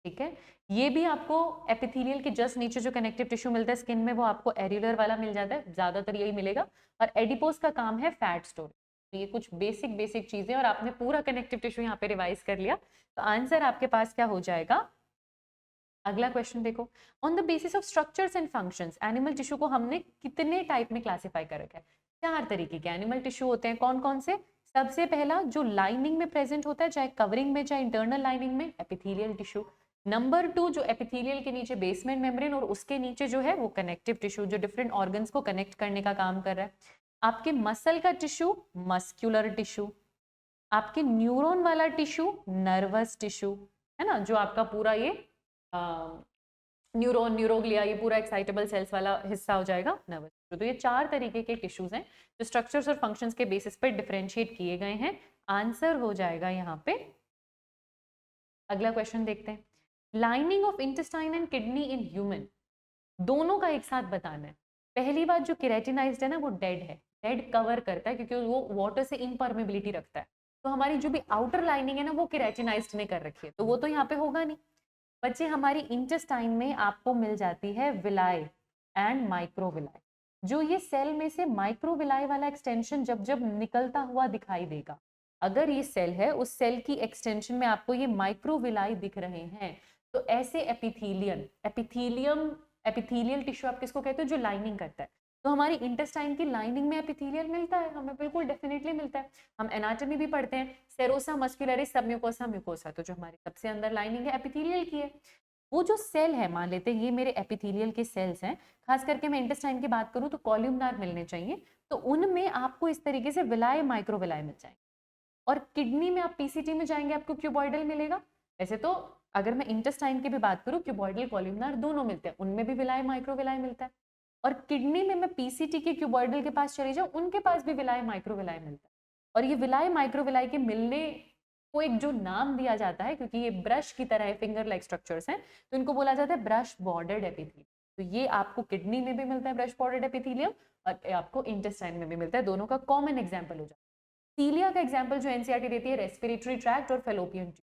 ठीक है, ये भी आपको एपिथेलियल के जस्ट नीचे जो कनेक्टिव टिश्यू मिलता है स्किन में वो आपको एरियुलर वाला मिल जाता है, ज्यादातर यही मिलेगा। और एडिपोज का काम है फैट स्टोरेज। तो ये कुछ बेसिक चीजें, और आपने पूरा कनेक्टिव टिश्यू यहाँ पे रिवाइज कर लिया, तो आंसर आपके पास क्या हो जाएगा? अगला क्वेश्चन देखो, on the basis of structures and functions animal tissue को हमने कितने टाइप में क्लासिफाई कर रखा है? 4 तरीके के एनिमल टिश्यू होते हैं। कौन कौन से? सबसे पहला जो लाइनिंग में प्रेजेंट होता है, चाहे कवरिंग में चाहे इंटरनल लाइनिंग में, एपिथेलियल टिश्यू। नंबर 2 जो एपिथेलियल के नीचे बेसमेंट मेम्ब्रेन और उसके नीचे जो है वो कनेक्टिव टिश्यू, जो डिफरेंट ऑर्गन्स को कनेक्ट करने का काम कर रहा है। आपके मसल का टिश्यू मस्क्यूलर टिश्यू, आपके न्यूरॉन वाला टिश्यू नर्वस टिश्यू, है ना, जो आपका पूरा ये न्यूरॉन, न्यूरोग्लिया, ये पूरा एक्साइटेबल सेल्स वाला हिस्सा हो जाएगा नर्वस टिश्यू। तो ये 4 तरीके के टिश्यूज हैं जो स्ट्रक्चर्स और फंक्शंस के बेसिस पर डिफरेंशिएट किए गए हैं। आंसर हो जाएगा यहाँ पे। अगला क्वेश्चन देखते हैं, lining of intestine and kidney in human, दोनों का एक साथ बताना है। पहली बात जो केराटिनाइज्ड है ना वो डेड है, डेड कवर करता है क्योंकि वो वाटर से इम्परमेबिलिटी रखता है। तो हमारी जो भी आउटर लाइनिंग है ना वो केराटिनाइज्ड ने कर रखी है, तो वो तो यहाँ पे होगा नहीं। बच्चे हमारी इंटेस्टाइन में आपको मिल जाती है विलाई एंड माइक्रोविलाई, जो ये सेल में से माइक्रोविलाई वाला एक्सटेंशन जब जब निकलता हुआ दिखाई देगा, अगर ये सेल है उस सेल की एक्सटेंशन में आपको ये माइक्रोविलाई दिख रहे हैं, तो ऐसे एपिथेलियम एपिथेलियल टिश्यू आप किसको कहते हो, जो लाइनिंग करता है। तो हमारी इंटेस्टाइन की लाइनिंग में एपिथेलियल मिलता है, हमें बिल्कुल डेफिनेटली मिलता है। हम एनाटॉमी भी पढ़ते हैं, सेरोसा मस्कुलरिस सब म्यूकोसा म्यूकोसा, तो जो हमारी सबसे अंदर लाइनिंग है एपिथेलियल की है। वो जो सेल है, मान लेते हैं ये मेरे एपिथेलियल के सेल्स हैं, खास करके मैं इंटेस्टाइन की बात करूं तो कॉल्यूमनार मिलने चाहिए, तो उनमें आपको इस तरीके से विलाय माइक्रोविलाय मिल जाएंगे। और किडनी में आप पीसीटी में जाएंगे आपको क्यूबॉइडल मिलेगा। वैसे तो अगर मैं इंटेस्टाइन की भी बात करूं, क्यूबॉइडल कॉल्यूमनार दोनों मिलते हैं, उनमें भी विलाय माइक्रोविलाय मिलता है। और किडनी में मैं पीसीटी के क्यूबॉइडल के पास चली जाऊं, उनके पास भी विलाय माइक्रोविलाय मिलता है। और ये विलाय माइक्रोविलाय के मिलने को एक जो नाम दिया जाता है, क्योंकि ये ब्रश की तरह है, फिंगर लाइक स्ट्रक्चर्स हैं, तो इनको बोला जाता है ब्रश बॉर्डर्ड एपिथेलियम। तो ये आपको किडनी में भी मिलता है ब्रश बॉर्डर्ड एपिथेलियम, और आपको इंटेस्टाइन में भी मिलता है, दोनों का कॉमन एग्जाम्पल हो जाता है। सीलिया का एग्जाम्पल जो एनसीईआरटी देती है, रेस्पिरेटरी ट्रैक्ट और फेलोपियन ट्यूब।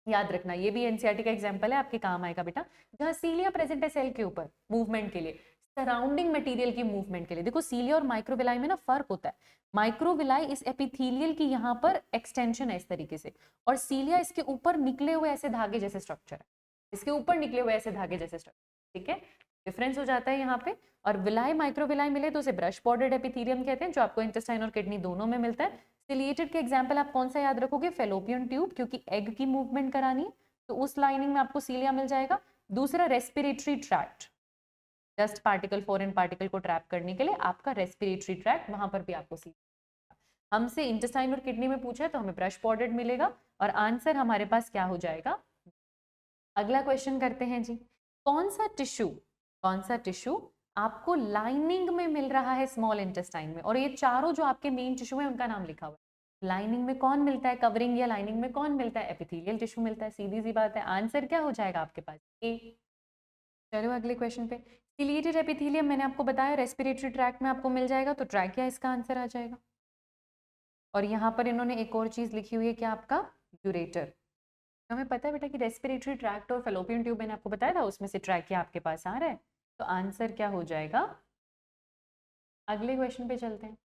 याद रखना, ये भी एनसीईआरटी का एग्जाम्पल है, आपके काम आएगा बेटा। जहाँ सीलिया प्रेजेंट है सेल के ऊपर मूवमेंट के लिए, सराउंडिंग मटेरियल की मूवमेंट के लिए। देखो सीलिया और माइक्रोविलाई में ना फर्क होता है। माइक्रोविलाई इस एपिथेलियल की यहाँ पर एक्सटेंशन है इस तरीके से, और सीलिया इसके ऊपर निकले हुए ऐसे धागे जैसे स्ट्रक्चर है, इसके ऊपर निकले हुए ऐसे धागे जैसे स्ट्रक्चर, ठीक है, डिफरेंस हो जाता है यहाँ पे। और विलाई माइक्रोविलाई मिले तो उसे ब्रश बॉर्डर्ड एपिथेलियम कहते हैं, जो आपको इंटेस्टाइन और किडनी दोनों में मिलता है। सिलिएटेड के एग्जाम्पल आप कौन सा याद रखोगे, फेलोपियन ट्यूब, क्योंकि एग की मूवमेंट करानी है तो उस लाइनिंग में आपको सीलिया मिल जाएगा। दूसरा respiratory tract, dust particle foreign particle को ट्रैप करने के लिए आपका रेस्पिरेटरी ट्रैक्ट, वहां पर भी आपको सीलिया। हमसे इंटेस्टाइन और किडनी में पूछा है तो हमें ब्रश बॉर्डर्ड मिलेगा, और आंसर हमारे पास क्या हो जाएगा। अगला क्वेश्चन करते हैं जी, कौन सा टिश्यू आपको लाइनिंग में मिल रहा है स्मॉल इंटेस्टाइन में, और ये चारों जो आपके मेन टिश्यू है उनका नाम लिखा हुआ है। लाइनिंग में कौन मिलता है, कवरिंग या लाइनिंग में कौन मिलता है, एपिथेलियल टिश्यू मिलता है, सीधी सी बात है। आंसर क्या हो जाएगा आपके पास, ए। चलो अगले क्वेश्चन पे, सिलिएटेड एपिथेलियम मैंने आपको बताया रेस्पिरेटरी ट्रैक्ट में आपको मिल जाएगा, तो ट्रैकिया इसका आंसर आ जाएगा। और यहाँ पर इन्होंने एक और चीज लिखी हुई है, क्या आपका यूरेटर। हमें पता है बेटा कि रेस्पिरेटरी ट्रैक्ट और फेलोपियन ट्यूब मैंने आपको बताया था, उसमें से ट्रैकिया आपके पास आ रहा है, तो आंसर क्या हो जाएगा। अगले क्वेश्चन पे चलते हैं,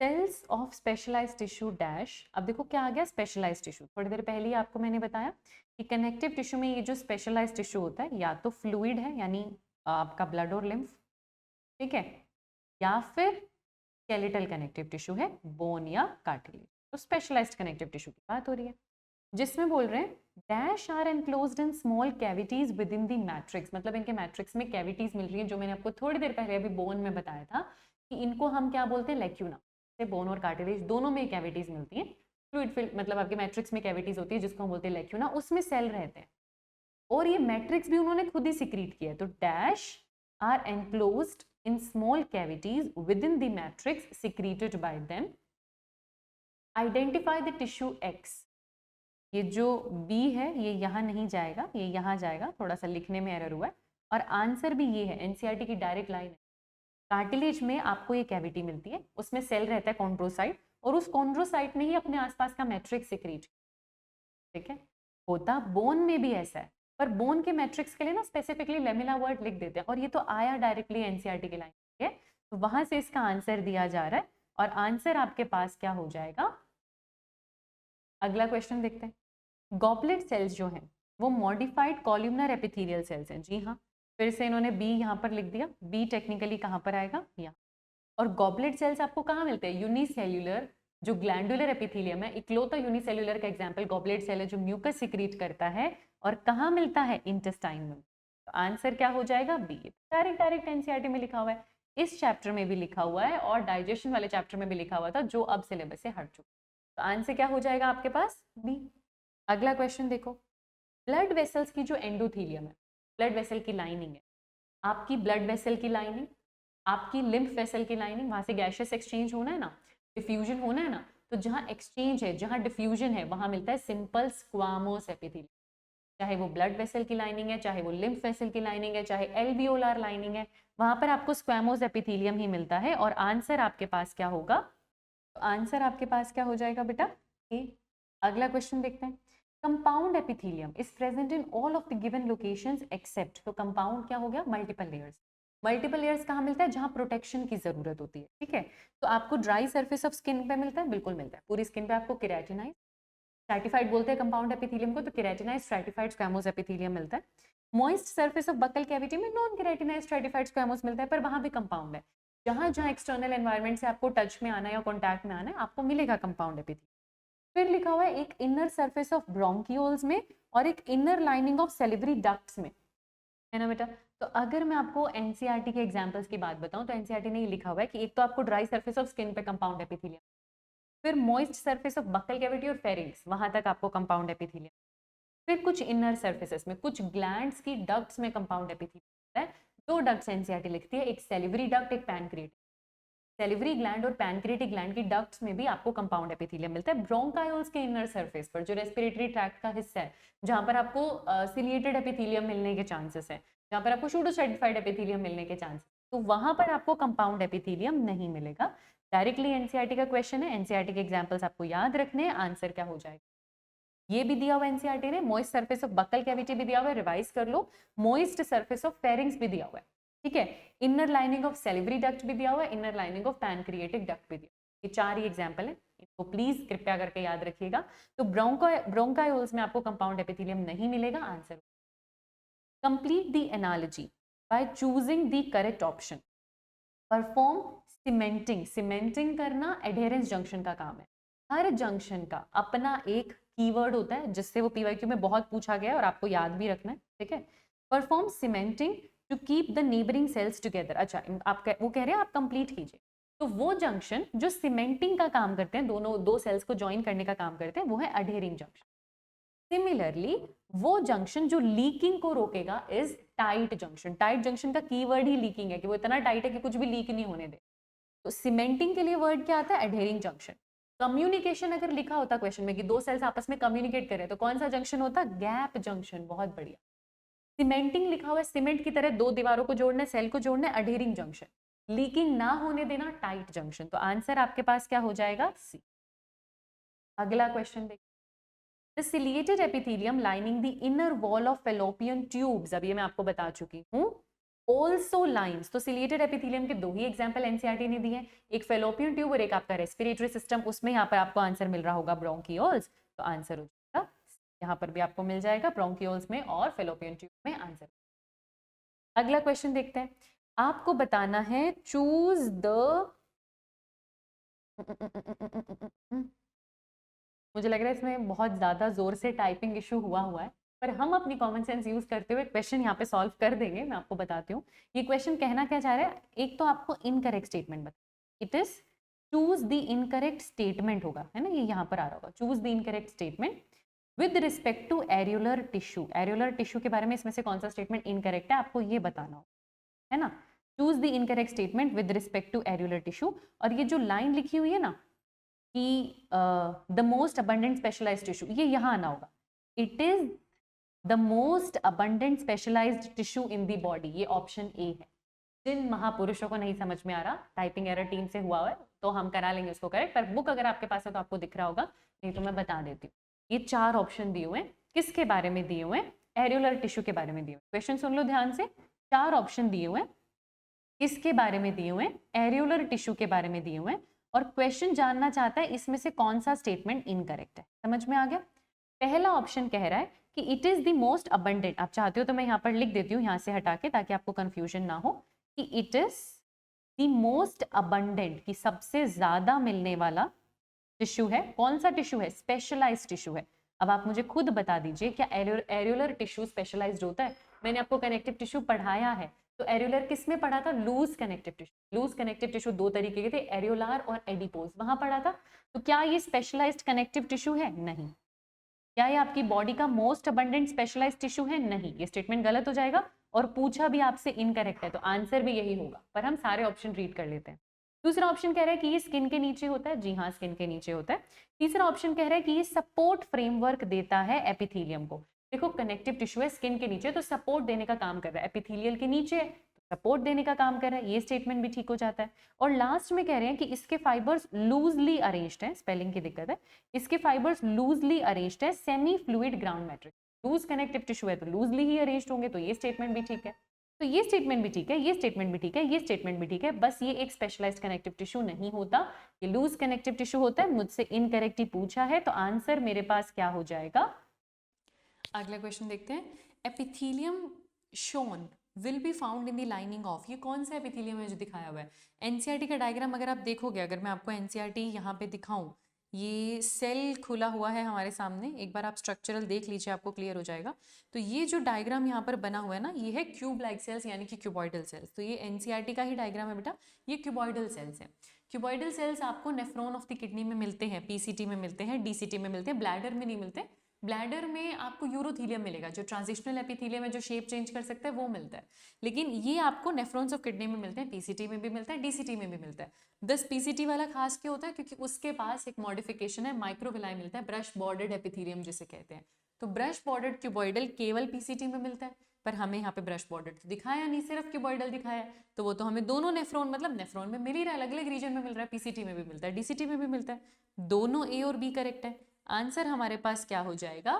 cells of specialised tissue dash. अब देखो क्या आ गया, स्पेशलाइज्ड टिश्यू। थोड़ी देर पहले ही आपको मैंने बताया कि कनेक्टिव टिश्यू में ये जो स्पेशलाइज्ड टिश्यू होता है, या तो फ्लूइड है यानी आपका ब्लड और लिम्फ, ठीक है, या फिर स्केलेटल कनेक्टिव टिश्यू है, बोन या कार्टिलेज। तो स्पेशलाइज्ड कनेक्टिव टिश्यू की बात हो रही है, जिसमें बोल रहे हैं dash are enclosed in small cavities within the matrix. मतलब इनके मैट्रिक्स में कैविटीज मिल रही है, जो मैंने आपको थोड़ी देर पहले अभी बोन में बताया था कि इनको हम क्या बोलते हैं, लेक्यूना। बोन और कार्टिलेज दोनों में कैविटीज मिलती हैं। फ्लूइड फिल्ड मतलब आपके मैट्रिक्स में कैविटीज होती है जिसको हम बोलते हैं लेक्यूना, उसमें सेल रहते हैं, और ये मैट्रिक्स भी उन्होंने खुद ही सिक्रीट किया है। तो dash are enclosed in small cavities within the matrix secreted by them. Identify the tissue x. ये जो बी है ये यहाँ नहीं जाएगा, ये यहाँ जाएगा, थोड़ा सा लिखने में एरर हुआ है, और आंसर भी ये है, एनसीईआरटी की डायरेक्ट लाइन है। कार्टिलेज में आपको ये कैविटी मिलती है, उसमें सेल रहता है कॉन्ड्रोसाइट, और उस कॉन्ड्रोसाइट ने ही अपने आसपास का मैट्रिक्स सिक्रीट, ठीक है। होता बोन में भी ऐसा है, पर बोन के मैट्रिक्स के लिए ना स्पेसिफिकली लेमिला वर्ड लिख देते हैं, और ये तो आया डायरेक्टली एनसीईआरटी की लाइन है, तो वहां से इसका आंसर दिया जा रहा है, और आंसर आपके पास क्या हो जाएगा। अगला क्वेश्चन देखते हैं, गॉबलेट सेल्स जो हैं वो मॉडिफाइड कॉल्यूमनर एपिथेलियल सेल्स हैं। जी हाँ, फिर से इन्होंने बी यहाँ पर लिख दिया, बी टेक्निकली कहाँ पर आएगा, यहाँ। और गॉबलेट सेल्स आपको कहाँ मिलते हैं, यूनिसेल्यूलर जो ग्लैंडुलर एपिथेलियम है, इकलौता यूनिसेल्यूलर का एग्जाम्पल गॉबलेट सेल है जो म्यूकस सिक्रीट करता है, और कहाँ मिलता है, इंटेस्टाइन में। तो आंसर क्या हो जाएगा, बी। डायरेक्ट एनसीईआरटी में लिखा हुआ है, इस चैप्टर में भी लिखा हुआ है, और डाइजेशन वाले चैप्टर में भी लिखा हुआ था, जो अब सिलेबस से हट चुका। तो आंसर क्या हो जाएगा आपके पास, बी। अगला क्वेश्चन देखो, ब्लड वेसल्स की जो एंडोथीलियम है, ब्लड वेसल की लाइनिंग है, आपकी ब्लड वेसल की लाइनिंग, आपकी लिम्फ वेसल की लाइनिंग, वहां से गैशियस एक्सचेंज होना है ना, डिफ्यूजन होना है ना, तो जहां एक्सचेंज है, जहां डिफ्यूजन है, वहां मिलता है सिंपल स्क्वामोस एपिथेलियम। चाहे वो ब्लड वेसल की लाइनिंग है, चाहे वो लिम्फ वेसल की लाइनिंग है, चाहे एल्वियोलार लाइनिंग है, वहां पर आपको स्क्वामोस एपिथेलियम ही मिलता है, और आंसर आपके पास क्या होगा, तो आंसर आपके पास क्या हो जाएगा बेटा, ए। अगला क्वेश्चन देखते हैं, compound epithelium is present in all of the given locations except. तो कंपाउंड क्या हो गया, मल्टीपल लेयर्स। मल्टीपल लेयर्स कहाँ मिलता है, जहां प्रोटेक्शन की जरूरत होती है, ठीक है। तो आपको ड्राई सरफेस ऑफ स्किन पे मिलता है, बिल्कुल मिलता है, पूरी स्किन पे आपको केराटिनाइज स्ट्रैटिफाइड बोलते हैं कंपाउंड एपिथेलियम को, तो केराटिनाइज स्ट्रैटिफाइड स्क्वैमोस एपिथेलियम मिलता है। Moist surface of buccal cavity में नॉन केराटिनाइज्ड स्ट्रेटिफाइड स्क्वैमोस मिलता है, पर वहां भी कंपाउंड है। जहां जहां एक्सटर्नल एनवायरनमेंट से आपको टच में आना है या कॉन्टैक्ट में आना है, आपको मिलेगा कंपाउंड एपिथेलियम। फिर लिखा हुआ है एक इनर सरफेस ऑफ ब्रोंकियोल्स में और एक inner lining of salivary ducts में, है ना बेटा। तो अगर मैं आपको एनसीईआरटी के एग्जांपल्स की बात बताऊं तो एनसीईआरटी ने ये लिखा हुआ है कि एक तो आपको ड्राई सरफेस ऑफ स्किन पे कंपाउंड एपिथेलियम, फिर moist surface of buccal cavity और फेरिंग्स, वहां तक आपको कंपाउंड एपिथेलियम, फिर कुछ इनर सरफेसेस में, कुछ ग्लैंड्स की डक्ट्स में कंपाउंड एपिथेलियम है। दो डक्ट्स एनसीईआरटी लिखती है, एक सेलिवरी डक्ट, एक पैनक्रिएटिक। सेलिवरी ग्लैंड और पैनक्रिएटिक ग्लैंड की डक्ट्स में भी आपको कंपाउंड एपिथेलियम मिलता है। ब्रोंकायोल्स के इनर सरफेस पर, जो रेस्पिरेटरी ट्रैक्ट का हिस्सा है, जहां पर आपको सिलिएटेड एपिथेलियम मिलने के चांसेस है, जहां पर आपको सूडो स्ट्रेटिफाइड एपिथेलियम मिलने के चांसेस, तो वहां पर आपको कंपाउंड एपिथेलियम नहीं मिलेगा। डायरेक्टली एनसीईआरटी का क्वेश्चन है, एनसीईआरटी के एग्जांपल्स आपको याद रखने हैं, आंसर क्या हो जाएगा। ये भी दिया हुआ एनसीईआरटी ने, moist surface of buccal cavity भी दिया हुआ है, रिवाइज कर लो। मॉइस्ट सरफेस ऑफ फेरिंग्स भी दिया हुआ है, ठीक है। Inner lining of salivary duct भी दिया हुआ है, inner lining of pancreatic duct भी दिया। ये चार ही एग्जांपल है, इनको प्लीज कृपया करके याद रखिएगा। तो ब्रोंकायोल्स में आपको कंपाउंड एपिथेलियम नहीं मिलेगा, answer. Complete the analogy by choosing the correct option. Perform cementing, cementing करना एडहेरेंस जंक्शन का काम है। हर जंक्शन का अपना एक कीवर्ड होता है, जिससे वो पीवाईक्यू में बहुत पूछा गया है और आपको याद भी रखना है, ठीक है। Perform cementing to keep the neighbouring cells together. अच्छा, वो कह रहे हैं आप कंप्लीट कीजिए। तो वो जंक्शन जो सीमेंटिंग का काम करते हैं, दो सेल्स को ज्वाइन करने का काम करते हैं, वो है अडहेरिंग जंक्शन। सिमिलरली वो जंक्शन जो लीकिंग को रोकेगा is tight junction. Tight junction का कीवर्ड ही लीकिंग है, कि वो इतना टाइट है कि कुछ भी लीक नहीं होने दे। तो सीमेंटिंग के लिए वर्ड क्या आता है, अडहेरिंग जंक्शन। कम्युनिकेशन अगर लिखा होता क्वेश्चन में कि दो सेल्स आपस में कम्युनिकेट करें, तो कौन सा जंक्शन होता, गैप जंक्शन। बहुत बढ़िया। सीमेंटिंग लिखा हुआ है, सीमेंट की तरह दो दीवारों को जोड़ना, सेल को जोड़ना, अडहेरिंग जंक्शन। लीकिंग ना होने देना, टाइट जंक्शन। तो आंसर आपके पास क्या हो जाएगा, सी। अगला क्वेश्चन देखिए। The ciliated epithelium lining the inner wall of fallopian tubes, अब ये मैं आपको बता चुकी हूँ, also lines। तो ciliated epithelium के दो ही एग्जाम्पल एनसीईआरटी ने दिए हैं, एक fallopian tube और एक आपका रेस्पिरेटरी सिस्टम। उसमें यहाँ पर आपको आंसर मिल रहा होगा ब्रोंकियोल्स, तो आंसर हो जाएगा, यहाँ पर भी आपको मिल जाएगा ब्रोंकियोल्स में और fallopian tube में आंसर। अगला क्वेश्चन देखते हैं। आपको बताना है चूज द, मुझे लग रहा है इसमें बहुत ज्यादा जोर से टाइपिंग इशू हुआ है, पर हम अपनी कॉमन सेंस यूज करते हुए क्वेश्चन यहाँ पे सॉल्व कर देंगे। मैं आपको बताती हूँ ये क्वेश्चन कहना क्या चाह रहा है। एक तो आपको इनकरेक्ट स्टेटमेंट बता, it is choose the incorrect statement होगा, है ना, ये यहाँ पर आ रहा होगा, choose the incorrect statement with respect to areolar tissue. Areolar tissue के बारे में इसमें से कौन सा स्टेटमेंट इनकरेक्ट है, आपको ये बताना होगा, है ना। Choose the incorrect statement with respect to areolar tissue. और ये जो लाइन लिखी हुई है ना कि the most abundant specialised tissue, ये यहाँ आना होगा, it is the most abundant specialised tissue in the body, ये ऑप्शन ए है। जिन महापुरुषों को नहीं समझ में आ रहा, टाइपिंग एरर टीम से हुआ है, तो हम करा लेंगे उसको करेक्ट, पर बुक अगर आपके पास है तो आपको दिख रहा होगा, नहीं तो मैं बता देती हूँ। ये चार ऑप्शन दिए हुए हैं, किसके बारे में दिए हुए हैं, एरियुलर टिश्यू के बारे में दिए हुए। क्वेश्चन सुन लो ध्यान से, चार ऑप्शन दिए हुए हैं, किसके बारे में दिए हुए हैं, एरियुलर टिश्यू के बारे में दिए हुए हैं, और क्वेश्चन जानना चाहता है इसमें से कौन सा स्टेटमेंट इनकरेक्ट है। समझ में आ गया। पहला ऑप्शन कह रहा है कि it is the most abundant, आप चाहते हो तो मैं यहाँ पर लिख देती हूँ यहाँ से हटा के, ताकि आपको कंफ्यूजन ना हो, कि it is the most abundant, की सबसे ज्यादा मिलने वाला टिश्यू है। कौन सा टिश्यू है, स्पेशलाइज्ड टिश्यू है। अब आप मुझे खुद बता दीजिए, क्या एरियुलर टिश्यू स्पेशलाइज्ड होता है। मैंने आपको कनेक्टिव टिश्यू पढ़ाया है, तो एरियुलर किस में पढ़ा था, loose connective tissue. Loose connective tissue दो तरीके के थे, एरियुलर और एडिपोज, वहां पढ़ा था। तो क्या ये स्पेशलाइज्ड कनेक्टिव टिश्यू है, नहीं। क्या ये आपकी बॉडी का मोस्ट अबंडेंट स्पेशलाइज्ड टिश्यू है, नहीं। ये स्टेटमेंट गलत हो जाएगा, और पूछा भी आपसे इनकरेक्ट है, तो आंसर भी यही होगा। पर हम सारे ऑप्शन रीड कर लेते हैं। दूसरा ऑप्शन कह रहा है कि ये स्किन के नीचे होता है, जी हाँ, स्किन के नीचे होता है। तीसरा ऑप्शन कह रहा है कि ये सपोर्ट फ्रेमवर्क देता है एपिथेलियम को। देखो, कनेक्टिव टिश्यू है, स्किन के नीचे, तो सपोर्ट देने का काम कर रहा है। एपिथेलियल के नीचे तो सपोर्ट देने का काम कर रहा है, ये स्टेटमेंट भी ठीक हो जाता है। और लास्ट में कह रहे हैं कि इसके फाइबर्स लूजली अरेंज्ड है, स्पेलिंग की दिक्कत है, इसके फाइबर्स लूजली अरेंज्ड है, semi fluid ground matrix. Loose connective tissue है तो लूजली ही अरेंज्ड होंगे, तो ये स्टेटमेंट भी ठीक है। तो ये स्टेटमेंट भी ठीक है, ये स्टेटमेंट भी ठीक है, ये स्टेटमेंट भी ठीक है, बस ये एक स्पेशलाइज्ड कनेक्टिव टिश्यू नहीं होता, ये लूज कनेक्टिव टिश्यू होता है। मुझसे इनकरेक्ट ही पूछा है, तो आंसर मेरे पास क्या हो जाएगा। अगला क्वेश्चन देखते हैं। Epithelium shown will be found in the lining of, ये कौन सा एपिथेलियम है जो दिखाया हुआ है? एनसीईआरटी का डायग्राम अगर आप देखोगे, अगर मैं आपको एनसीईआरटी यहाँ पे दिखाऊं, ये सेल खुला हुआ है हमारे सामने, एक बार आप स्ट्रक्चरल देख लीजिए, आपको क्लियर हो जाएगा। तो ये जो डायग्राम यहाँ पर बना हुआ है ना, ये है क्यूब लाइक सेल्स यानी कि क्यूबॉइडल सेल्स। तो ये एनसीईआरटी का ही डायग्राम है बेटा, ये क्यूबॉइडल सेल्स है। क्यूबॉइडल सेल्स आपको नेफ्रॉन ऑफ द किडनी में मिलते हैं, पीसीटी में मिलते हैं, डीसीटी में मिलते हैं, ब्लैडर में नहीं मिलते। ब्लैडर में आपको यूरोथीलियम मिलेगा, जो ट्रांजिशनल एपिथेलियम है, जो शेप चेंज कर सकता है, वो मिलता है। लेकिन ये आपको नेफ्रॉन्स ऑफ किडनी में मिलते हैं, पीसीटी में भी मिलता है, डीसीटी में भी मिलता है। 10 पीसीटी वाला खास क्यों होता है? क्योंकि उसके पास एक मॉडिफिकेशन है, माइक्रोविलाई मिलता है, ब्रश बॉर्डर्ड एपिथेलियम जिसे कहते हैं। तो ब्रश बॉर्डर्ड क्यूबॉइडल केवल पीसीटी में मिलता है, पर हमें यहाँ पे ब्रश बॉर्डर तो दिखाया नहीं, सिर्फ क्यूबॉइडल दिखाया है। तो वो तो हमें दोनों नेफ्रॉन, मतलब नेफ्रॉन में मिल ही रहा है, अलग अलग रीजन में मिल रहा है, पीसीटी में भी मिलता है, डीसीटी में भी मिलता है, दोनों ए और बी करेक्ट है। आंसर हमारे पास क्या हो जाएगा?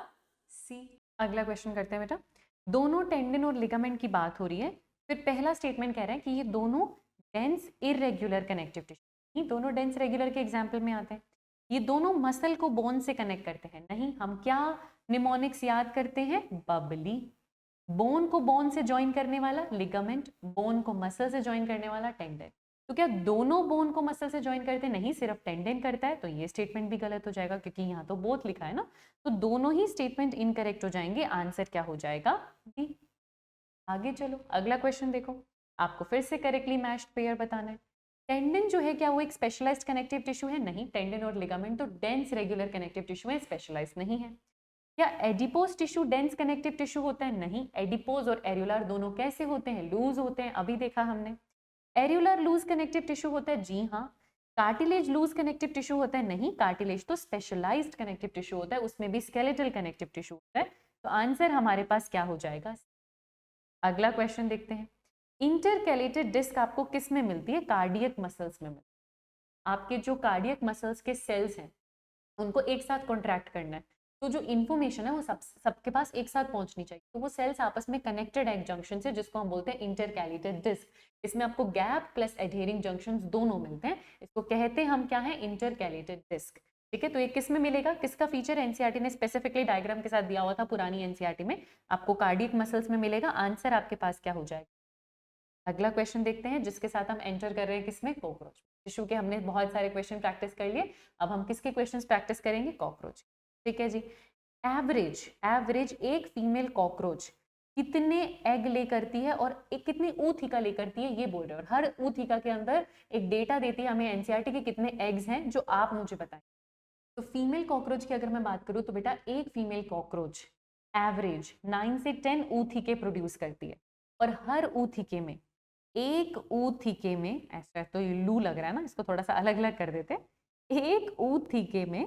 सी। अगला क्वेश्चन करते हैं बेटा। दोनों टेंडन और लिगामेंट की बात हो रही है, फिर पहला स्टेटमेंट कह रहा है कि ये दोनों डेंस इरेगुलर कनेक्टिव टिश्यू, ये दोनों डेंस रेगुलर के एग्जाम्पल में आते हैं। ये दोनों मसल को बोन से कनेक्ट करते हैं, नहीं, हम क्या निमोनिक्स याद करते हैं? बबली। बोन को बोन से ज्वाइन करने वाला लिगामेंट, बोन को मसल से ज्वाइन करने वाला टेंडन। तो क्या दोनों बोन को मसल से ज्वाइन करते हैं? नहीं, सिर्फ टेंडन करता है। तो ये स्टेटमेंट भी गलत हो जाएगा, क्योंकि यहाँ तो बोथ लिखा है ना। तो दोनों ही स्टेटमेंट इनकरेक्ट हो जाएंगे। आंसर क्या हो जाएगा? डी। आगे चलो, अगला क्वेश्चन देखो, आपको फिर से करेक्टली मैच्ड पेयर बताना है। टेंडन जो है, क्या वो एक स्पेशलाइज्ड कनेक्टिव टिश्यू है? नहीं, टेंडन और लिगामेंट तो डेंस रेगुलर कनेक्टिव टिश्यू है, स्पेशलाइज्ड नहीं है। क्या adipose tissue dense connective tissue होता है? नहीं, एडिपोज और एरुलर दोनों कैसे होते हैं? लूज होते हैं, अभी देखा हमने। एरुलर लूज कनेक्टिव टिश्यू होता है? जी हाँ। कार्टिलेज लूज कनेक्टिव टिश्यू होता है? नहीं, कार्टिलेज तो स्पेशलाइज्ड कनेक्टिव टिश्यू होता है, उसमें भी स्केलेटल कनेक्टिव टिश्यू होता है। तो आंसर हमारे पास क्या हो जाएगा? अगला क्वेश्चन देखते हैं। इंटरकैलेटेड डिस्क आपको किस में मिलती है? कार्डियक मसल्स में मिलती है। आपके जो कार्डियक मसल्स के सेल्स हैं, उनको एक साथ कॉन्ट्रैक्ट करना है, तो जो इन्फॉर्मेशन है वो सबके पास एक साथ पहुंचनी चाहिए। तो वो सेल्स आपस में कनेक्टेड है जंक्शन से, जिसको हम बोलते हैं इंटरकैलेटेड डिस्क। इसमें आपको गैप प्लस एडहेरिंग जंक्शंस दोनों मिलते हैं, इसको कहते हैं हम क्या है? Intercalated disc. ठीक है, तो ये किस में मिलेगा? किसका फीचर एनसीईआरटी ने स्पेसिफिकली डायग्राम के साथ दिया हुआ था पुरानी एनसीईआरटी में, आपको कार्डियक मसल्स में मिलेगा। आंसर आपके पास क्या हो जाएगा? अगला क्वेश्चन देखते हैं, जिसके साथ हम एंटर कर रहे हैं किसमें? कॉकरोच टिश्यू के। हमने बहुत सारे क्वेश्चन प्रैक्टिस कर लिए, अब हम किसके क्वेश्चंस प्रैक्टिस करेंगे? कॉकरोच। ठीक है जी। एवरेज एक फीमेल कॉकरोच कितने एग ले करती है और एक कितनी ऊथिका ले करती है, ये बोल रहे हैं। और हर ऊथिका के अंदर एक डेटा देती है हमें एनसीईआरटी के कितने एग्स हैं, जो आप मुझे बताएं। तो फीमेल कॉकरोच की अगर मैं बात करूं तो बेटा, एक फीमेल कॉकरोच एवरेज 9 से 10 ऊथिके प्रोड्यूस करती है, और हर ऊथिके में, एक ऊथिके में, ऐसा तो ये लू लग रहा है ना, इसको थोड़ा सा अलग अलग कर देते हैं। एक ऊथिके में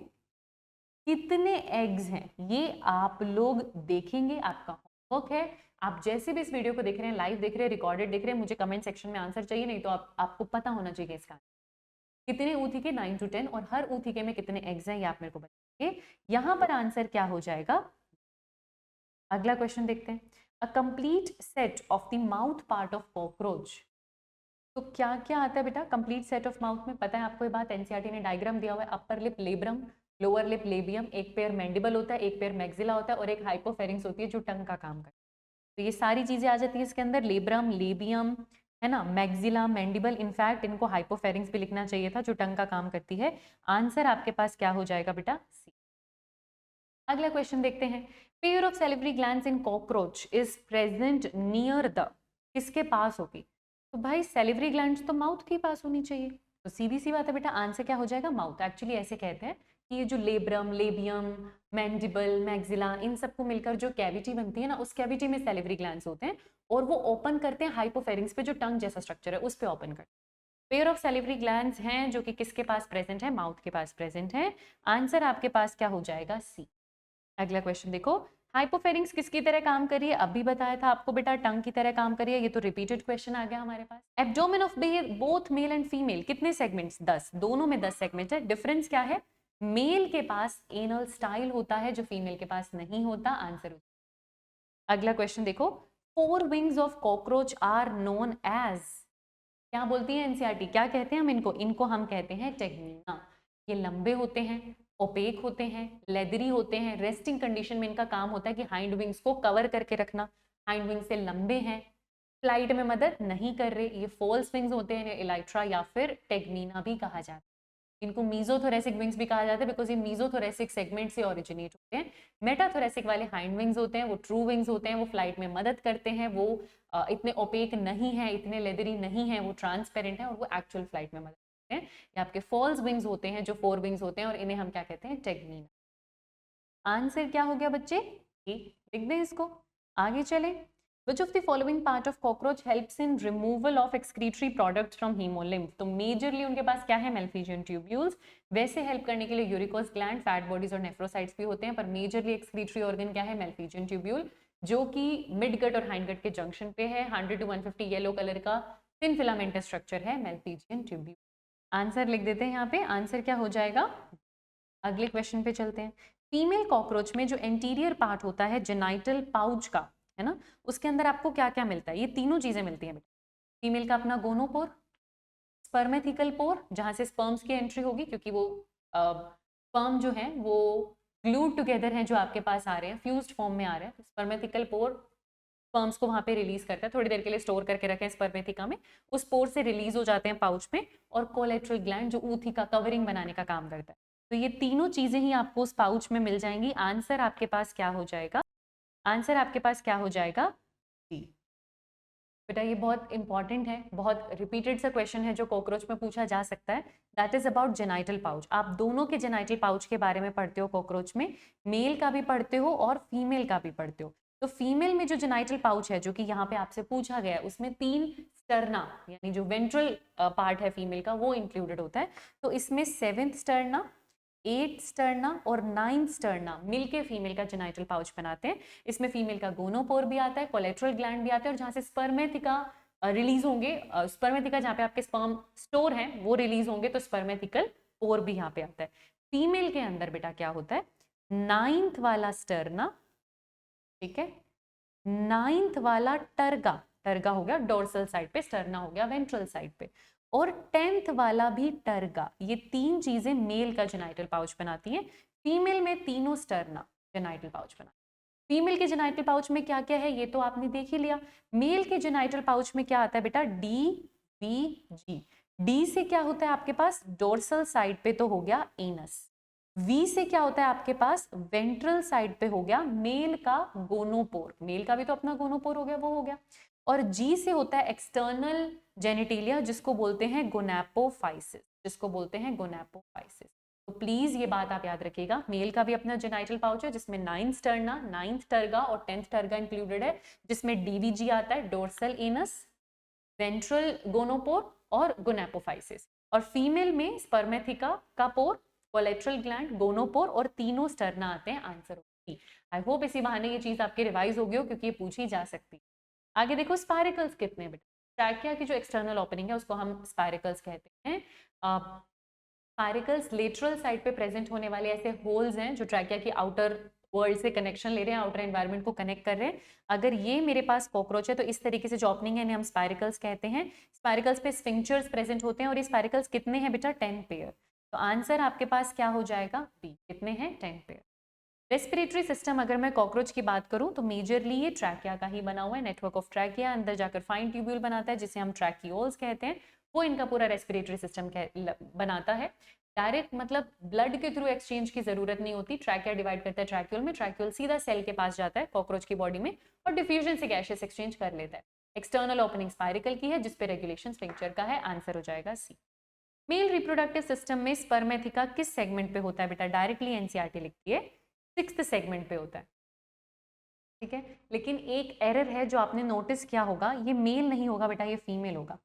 कितने एग्स हैं, ये आप लोग देखेंगे, आपका होमवर्क है। आप जैसे भी इस वीडियो को देख रहे हैं, लाइव देख रहे हैं, रिकॉर्डेड देख रहे हैं, मुझे कमेंट सेक्शन में आंसर चाहिए, नहीं तो आपको पता होना चाहिए इसका। कितने ऊथिके? 9 to 10, और हर ऊथिके में कितने एग्स हैं, ये आप मेरे को बताइए। यहाँ पर आंसर क्या हो जाएगा? अगला क्वेश्चन देखते हैं। A complete set of the mouth part of cockroach. तो क्या क्या आता है बेटा कंप्लीट सेट ऑफ माउथ में? पता है आपको ये बात, एनसीईआरटी ने डायग्राम दिया हुआ है। Upper lip labrum, lower lip labium, एक पेयर मैंडिबल होता है, एक पेयर मैक्सिला होता है, और एक हाइपोफेरिंक्स होती है जो टंग का काम करती है। तो ये सारी चीजें आ जाती है इसके अंदर, लेब्रम, लेबियम, है ना, मैक्सिला, मैंडिबल। इनफैक्ट इनको हाइपोफेरिंक्स भी लिखना चाहिए था, जो टंग का काम करती है। आंसर आपके पास क्या हो जाएगा बेटा? सी। अगला क्वेश्चन देखते हैं। Pair of salivary glands in cockroach is present near the, किसके पास होगी? तो भाई सैलिवरी ग्लैंड्स तो माउथ के पास होनी चाहिए, तो सीधी सी बात है बेटा, आंसर क्या हो जाएगा? माउथ। एक्चुअली ऐसे कहते हैं कि ये जो लेब्रम, लेबियम, मैंडिबल, मैक्सिला, इन सबको मिलकर जो कैविटी बनती है ना, उस कैविटी में सैलिवरी ग्लैंड्स होते हैं, और वो ओपन करते हैं हाइपोफेरिंक्स पे, जो टंग जैसा स्ट्रक्चर है उस पे ओपन करते हैं। पेयर ऑफ सैलिवरी ग्लैंड्स हैं जो कि किसके पास प्रेजेंट है? माउथ के पास प्रेजेंट है। आंसर आपके पास क्या हो जाएगा? सी। अगला क्वेश्चन देखो। हाइपोफेरिंक्स किसकी तरह काम करिए? अभी बताया था आपको बेटा, टंग की तरह काम करिए। ये तो रिपीटेड क्वेश्चन आ गया हमारे पास। Abdomen of both male and female, कितने सेगमेंट्स? 10, दोनों में 10 सेगमेंट है। डिफरेंस क्या है? मेल के पास एनल स्टाइल होता है, जो फीमेल के पास नहीं होता। आंसर। अगला क्वेश्चन देखो। 4 wings of cockroach are known as, क्या बोलती है एनसीईआरटी? क्या कहते हैं हम इनको? इनको हम कहते हैं टेग्मीना। ये लंबे होते हैं, ओपेक होते हैं, लेदरी होते हैं। रेस्टिंग कंडीशन में इनका काम होता है कि हाइंड विंग्स को कवर करके रखना। हाइंड विंग से लंबे हैं, फ्लाइट में मदद नहीं कर रहे, ये फॉल्स विंग्स होते हैं, इलाइट्रा या फिर टेगमीना भी कहा जाता है। इनको मीजोथोरेसिक विंग्स भी कहा जाता है बिकॉज ये मीजोथोरेसिक सेगमेंट से ओरिजिनेट होते हैं। मेटाथोरेसिक वाले हाइंड विंग्स होते हैं, वो ट्रू विंग्स होते हैं, वो फ्लाइट में मदद करते हैं, वो इतने ओपेक नहीं है, इतने लेदरी नहीं है, वो ट्रांसपेरेंट है और वो एक्चुअल फ्लाइट में मदद करते हैं। ये आपके फॉल्स विंग्स होते हैं जो 4 विंग्स होते हैं और इन्हें हम क्या कहते हैं, टेगमीना। आंसर क्या हो गया बच्चे, ए लिख दें इसको। आगे चले, Which of the following part of cockroach helps in removal of excretory products from hemolymph? तो मेजरली उनके पास क्या है, मेल्फिजियन ट्यूब्यूल्स। वैसे हेल्प करने के लिए यूरिकोस ग्लैंड, फैट बॉडीज और नेफ्रोसाइट्स भी होते हैं, पर मेजरली एक्सक्रीटरी ऑर्गन क्या है, मेल्फिजियन ट्यूब्यूल, जो कि मिड गट और हाइंड गट के जंक्शन पे है। 100 to 150 येलो कलर का थिन फिलामेंटस स्ट्रक्चर है मेल्फिजियन ट्यूब्यूल। आंसर लिख देते हैं यहाँ पे, आंसर क्या हो जाएगा। अगले क्वेश्चन पे चलते हैं। फीमेल कॉकरोच में जो एंटीरियर पार्ट होता है जेनाइटल पाउच का, है ना, उसके अंदर आपको क्या क्या मिलता है, ये तीनों चीजें मिलती हैं बेटा। फीमेल का अपना गोनोपोर, स्पर्मेथिकल पोर जहां से स्पर्म्स की एंट्री होगी, क्योंकि वो स्पर्म जो है वो ग्लूड टुगेदर हैं, जो आपके पास आ रहे हैं फ्यूज्ड फॉर्म में आ रहे हैं। तो स्पर्मेथिकल पोर स्पर्म्स को वहां पे रिलीज करता है, थोड़ी देर के लिए स्टोर करके रखें स्पर्मेथिका में, उस पोर से रिलीज हो जाते हैं पाउच में। और कोलेट्रल ग्लैंड जो ऊथी का कवरिंग बनाने का काम करता है। तो ये तीनों चीजें ही आपको उस पाउच में मिल जाएंगी। आंसर आपके पास क्या हो जाएगा, आंसर आपके पास क्या हो जाएगा, डी। बेटा ये बहुत इंपॉर्टेंट है, बहुत रिपीटेड सा क्वेश्चन है जो कॉकरोच में पूछा जा सकता है। That is about genital pouch. आप दोनों के जेनाइटल पाउच के बारे में पढ़ते हो कॉकरोच में, मेल का भी पढ़ते हो और फीमेल का भी पढ़ते हो। तो फीमेल में जो जेनाइटल पाउच है, जो कि यहाँ पे आपसे पूछा गया है, उसमें 3 स्टर्ना यानी जो वेंट्रल पार्ट है फीमेल का वो इंक्लूडेड होता है। तो इसमें 7th स्टर्ना, 8th स्टर्ना और 9th स्टर्ना मिलके फीमेल का जेनाइटल पाउच बनाते हैं। इसमें फीमेल का गोनोपोर भी आता है, कोलेट्रल ग्लैंड भी आता है, और जहाँ से स्पर्मेथिका रिलीज होंगे, स्पर्मेथिका जहाँ पे आपके स्पर्म स्टोर हैं वो रिलीज होंगे, तो स्पर्मेथिकल पोर भी यहाँ पे आता है। फीमेल के अंदर बेटा क्या होता है, 9th वाला स्टर्ना, ठीक है, 9th वाला टर्गा, टर्गा हो गया डोर्सल साइड पे, स्टर्ना हो गया वेंट्रल साइड पे, और 10th वाला भी टर्गा। ये 3 चीजें मेल का जेनाइटल पाउच बनाती हैं। फीमेल में तीनों स्टर्ना जेनाइटल पाउच बनाती है। फीमेल के जेनाइटल पाउच में क्या क्या है ये तो आपने देख ही लिया। मेल के जेनाइटल पाउच में क्या आता है बेटा, डी बी जी। डी से क्या होता है आपके पास, डोर्सल साइड पे तो हो गया एनस। वी से क्या होता है आपके पास, वेंट्रल साइड पे हो गया मेल का गोनोपोर, मेल का भी तो अपना गोनोपोर हो गया, वो हो गया। और जी से होता है एक्सटर्नल जेनिटेलिया, जिसको बोलते हैं गोनैपोफाइसिस, जिसको बोलते हैं गोनैपोफाइसिस। तो प्लीज ये बात आप याद रखिएगा, मेल का भी अपना जेनाइटल पाउच है जिसमें 9th स्टर्ना, 9th टर्गा और 10th टर्गा इंक्लूडेड है, जिसमें डीवीजी आता है, डोर्सल एनस, वेंट्रल गोनोपोर और गोनैपोफाइसिस। और फीमेल में स्पर्मेथिका का पोर, कोलेट्रल ग्लैंड, गोनोपोर और तीनों स्टर्ना आते हैं। आंसर होगी। आई होप इसी बहाने ये चीज आपके रिवाइज हो गई हो, क्योंकि ये पूछी जा सकती है। आगे देखो स्पाइरिकल्स कितने बेटा, ट्रैकिया की जो एक्सटर्नल ओपनिंग है उसको हम स्पाइरिकल्स कहते हैं। स्पाइरिकल्स लेटरल साइड पे प्रेजेंट होने वाले ऐसे होल्स हैं जो ट्रैकिया की आउटर वर्ल्ड से कनेक्शन ले रहे हैं, आउटर एनवायरनमेंट को कनेक्ट कर रहे हैं। अगर ये मेरे पास कॉकरोच है तो इस तरीके से जो ओपनिंग है इन्हें हम स्पाइरिकल्स कहते हैं। स्पाइरिकल्स पे स्फिंक्चर्स प्रेजेंट होते हैं और ये स्पाइरिकल्स कितने हैं बेटा, 10 पेयर। तो आंसर आपके पास क्या हो जाएगा, बी, कितने हैं, 10 पेयर। रेस्पिरेटरी सिस्टम अगर मैं कॉकरोच की बात करूं तो मेजरली ये ट्रैकिया का ही बना हुआ है, नेटवर्क ऑफ ट्रैकिया, अंदर जाकर फाइन ट्यूब्यूल बनाता है जिसे हम ट्रैकियोल्स कहते हैं, वो इनका पूरा रेस्पिरेटरी सिस्टम बनाता है। डायरेक्ट मतलब ब्लड के थ्रू एक्सचेंज की जरूरत नहीं होती, ट्रैकिया डिवाइड करता है ट्रैक्यूल में, ट्रैक्यूल सीधा सेल के पास जाता है कॉकरोच की बॉडी में और डिफ्यूजन से गैसेस एक्सचेंज कर लेता है। एक्सटर्नल ओपनिंग स्पाइरिकल की है जिसपे रेगुलेशन स्फिंक्चर का है। आंसर हो जाएगा सी। मेल रिप्रोडक्टिव सिस्टम में स्पर्मेथिका किस सेगमेंट पे होता है बेटा, डायरेक्टली एनसीईआरटी लिखती है 6th सेगमेंट पे होता है, ठीक है। लेकिन एक एरर है जो आपने नोटिस किया होगा, ये मेल नहीं होगा बेटा, ये फीमेल होगा।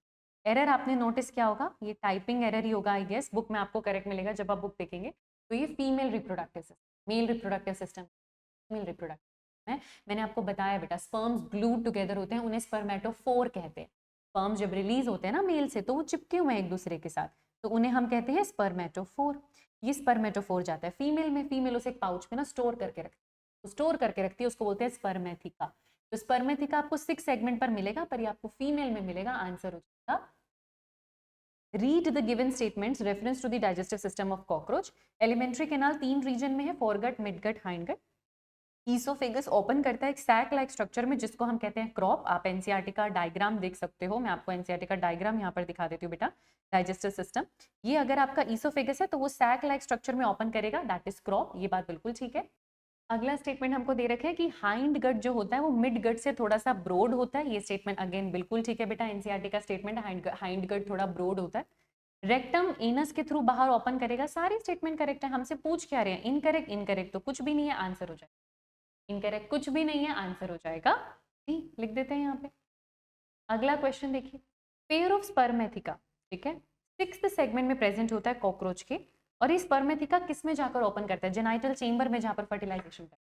एरर आपने नोटिस किया होगा, ये टाइपिंग एरर ही होगा आई गेस, बुक में आपको करेक्ट मिलेगा जब आप बुक देखेंगे। तो ये female reproductive system, male reproductive system, female reproductive है। मैंने आपको बताया बेटा स्पर्म्स ग्लूड टुगेदर होते हैं, उन्हें स्पर्मेटोफोर कहते हैं। स्पर्म जब रिलीज होते हैं ना मेल से तो वो चिपके हुए हैं एक दूसरे के साथ, तो उन्हें हम कहते हैं स्पर्मेटोफोर। ये स्पर्मेटोफोर जाता है फीमेल में, फीमेल उसे एक पाउच में ना स्टोर करके रखती है, उसको बोलते हैं स्पर्मेथिका। तो स्पर्मेथिका आपको 6 सेगमेंट पर मिलेगा, पर ये आपको फीमेल में मिलेगा। आंसर हो जाएगा read the given statements reference to the digestive system of cockroach. Alimentary canal 3 region में है, foregut, midgut, hindgut. Oesophagus open करता है एक सैक लाइक स्ट्रक्चर में जिसको हम कहते हैं क्रॉप। आप एनसीईआरटी का डायग्राम देख सकते हो, मैं आपको एनसीईआरटी का डायग्राम यहाँ पर दिखा देती हूँ बेटा। डाइजेस्टिव सिस्टम, ये अगर आपका ईसोफेगस है तो वो सैक लाइक स्ट्रक्चर में ओपन करेगा, दैट इज क्रॉप। ये बात बिल्कुल ठीक है। अगला स्टेटमेंट हमको दे रखे है कि हाइंड गट जो होता है वो मिड गट से थोड़ा सा ब्रॉड होता है। ये स्टेटमेंट अगेन बिल्कुल ठीक है बेटा, एनसीईआरटी का स्टेटमेंट, हाइंड गट थोड़ा ब्रॉड होता है। रेक्टम एनस के थ्रू बाहर ओपन करेगा। सारी स्टेटमेंट करेक्ट है। हमसे पूछ क्या रहे हैं, इनकरेक्ट, इनकरेक्ट तो कुछ भी नहीं है, आंसर हो जाएगा। इनकरेक्ट कुछ भी नहीं है, आंसर हो जाएगा डी, लिख देते हैं यहाँ पे। अगला क्वेश्चन देखिए, पेयर ऑफ स्पर्मेथिका, ठीक है, 6th सेगमेंट में प्रेजेंट होता है कॉकरोच के, और इस स्पर्मेथिका किस में जाकर ओपन करता है, जेनाइटल चेंबर में, जहां पर फर्टिलाइजेशन करता है।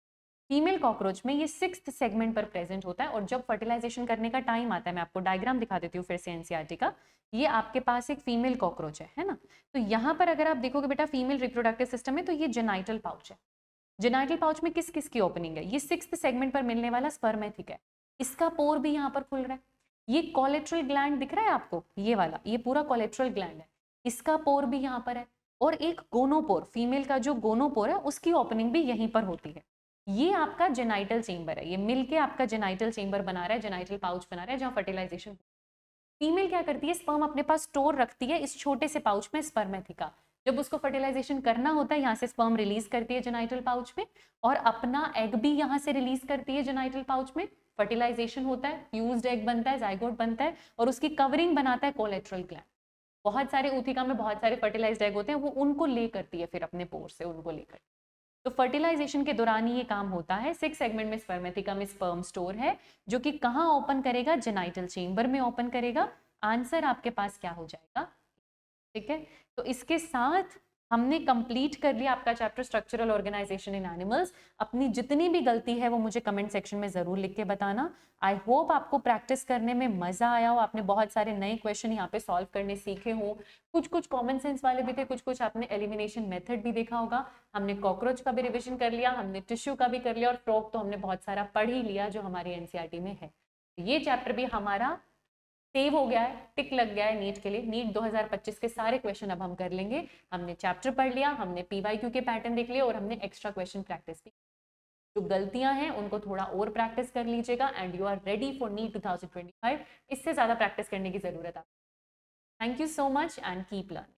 फीमेल कॉकरोच में ये 6th सेगमेंट पर प्रेजेंट होता है, और जब फर्टिलाइजेशन करने का टाइम आता है, मैं आपको डायग्राम दिखा देती हूँ फिर से एनसीईआरटी का। ये आपके पास एक फीमेल कॉकरोच है ना। तो यहाँ पर अगर आप देखोगे बेटा फीमेल रिप्रोडक्टिव सिस्टम में, तो ये जेनाइटल पाउच है। जेनाइटल पाउच में किस किस की ओपनिंग है, ये 6th सेगमेंट पर मिलने वाला स्पर्मेथिका है। इसका पोर भी यहाँ पर खुल रहा है। ये कोलेट्रल ग्लैंड दिख रहा है आपको, ये वाला, ये पूरा कोलेट्रल ग्लैंड है, इसका पोर भी यहाँ पर है। और एक गोनोपोर, फीमेल का जो गोनोपोर है उसकी ओपनिंग भी यहीं पर होती है। ये आपका जेनाइटल चेंबर है, ये मिलके आपका जेनाइटल चेंबर बना रहा है, जेनाइटल पाउच बना रहा है, जहाँ फर्टिलाइजेशन। फीमेल क्या करती है, स्पर्म अपने पास स्टोर रखती है इस छोटे से पाउच में, स्पर्मेथिका। जब उसको फर्टिलाइजेशन करना होता है, यहाँ से स्पर्म रिलीज करती है जेनाइटल पाउच में, और अपना एग भी यहाँ से रिलीज करती है जेनाइटल पाउच में। फर्टिलाइजेशन होता है, फ्यूज्ड एग बनता है, जाइगोट बनता है, और उसकी कवरिंग बनाता है कोलेट्रल ग्लैंड। बहुत सारे ऊथिका में बहुत सारे फर्टिलाइज्ड एग होते हैं, वो उनको ले करती है फिर अपने पोर से, उनको लेकर। तो फर्टिलाइजेशन के दौरान ये काम होता है। 6 सेगमेंट में स्पर्मेथिका में स्पर्म स्टोर है, जो कि कहाँ ओपन करेगा, जेनाइटल चेंबर में ओपन करेगा। आंसर आपके पास क्या हो जाएगा, ठीक है। तो इसके साथ हमने कंप्लीट कर लिया आपका चैप्टर स्ट्रक्चरल ऑर्गेनाइजेशन इन एनिमल्स। अपनी जितनी भी गलती है वो मुझे कमेंट सेक्शन में जरूर लिख के बताना। आई होप आपको प्रैक्टिस करने में मजा आया हो, आपने बहुत सारे नए क्वेश्चन यहाँ पे सॉल्व करने सीखे हो। कुछ कुछ कॉमन सेंस वाले भी थे, कुछ कुछ आपने एलिमिनेशन मेथड भी देखा होगा। हमने कॉकरोच का भी रिविजन कर लिया, हमने टिश्यू का भी कर लिया, और फ्रॉग तो हमने बहुत सारा पढ़ ही लिया जो हमारी एनसीईआरटी में है। ये चैप्टर भी हमारा सेव हो गया है, टिक लग गया है नीट के लिए। नीट 2025 के सारे क्वेश्चन अब हम कर लेंगे। हमने चैप्टर पढ़ लिया, हमने पीवाईक्यू के पैटर्न देख लिए, और हमने एक्स्ट्रा क्वेश्चन प्रैक्टिस की। जो गलतियां हैं उनको थोड़ा और प्रैक्टिस कर लीजिएगा, and you are ready for NEET 2025। इससे ज्यादा प्रैक्टिस करने की जरूरत है। Thank you so much and keep learning.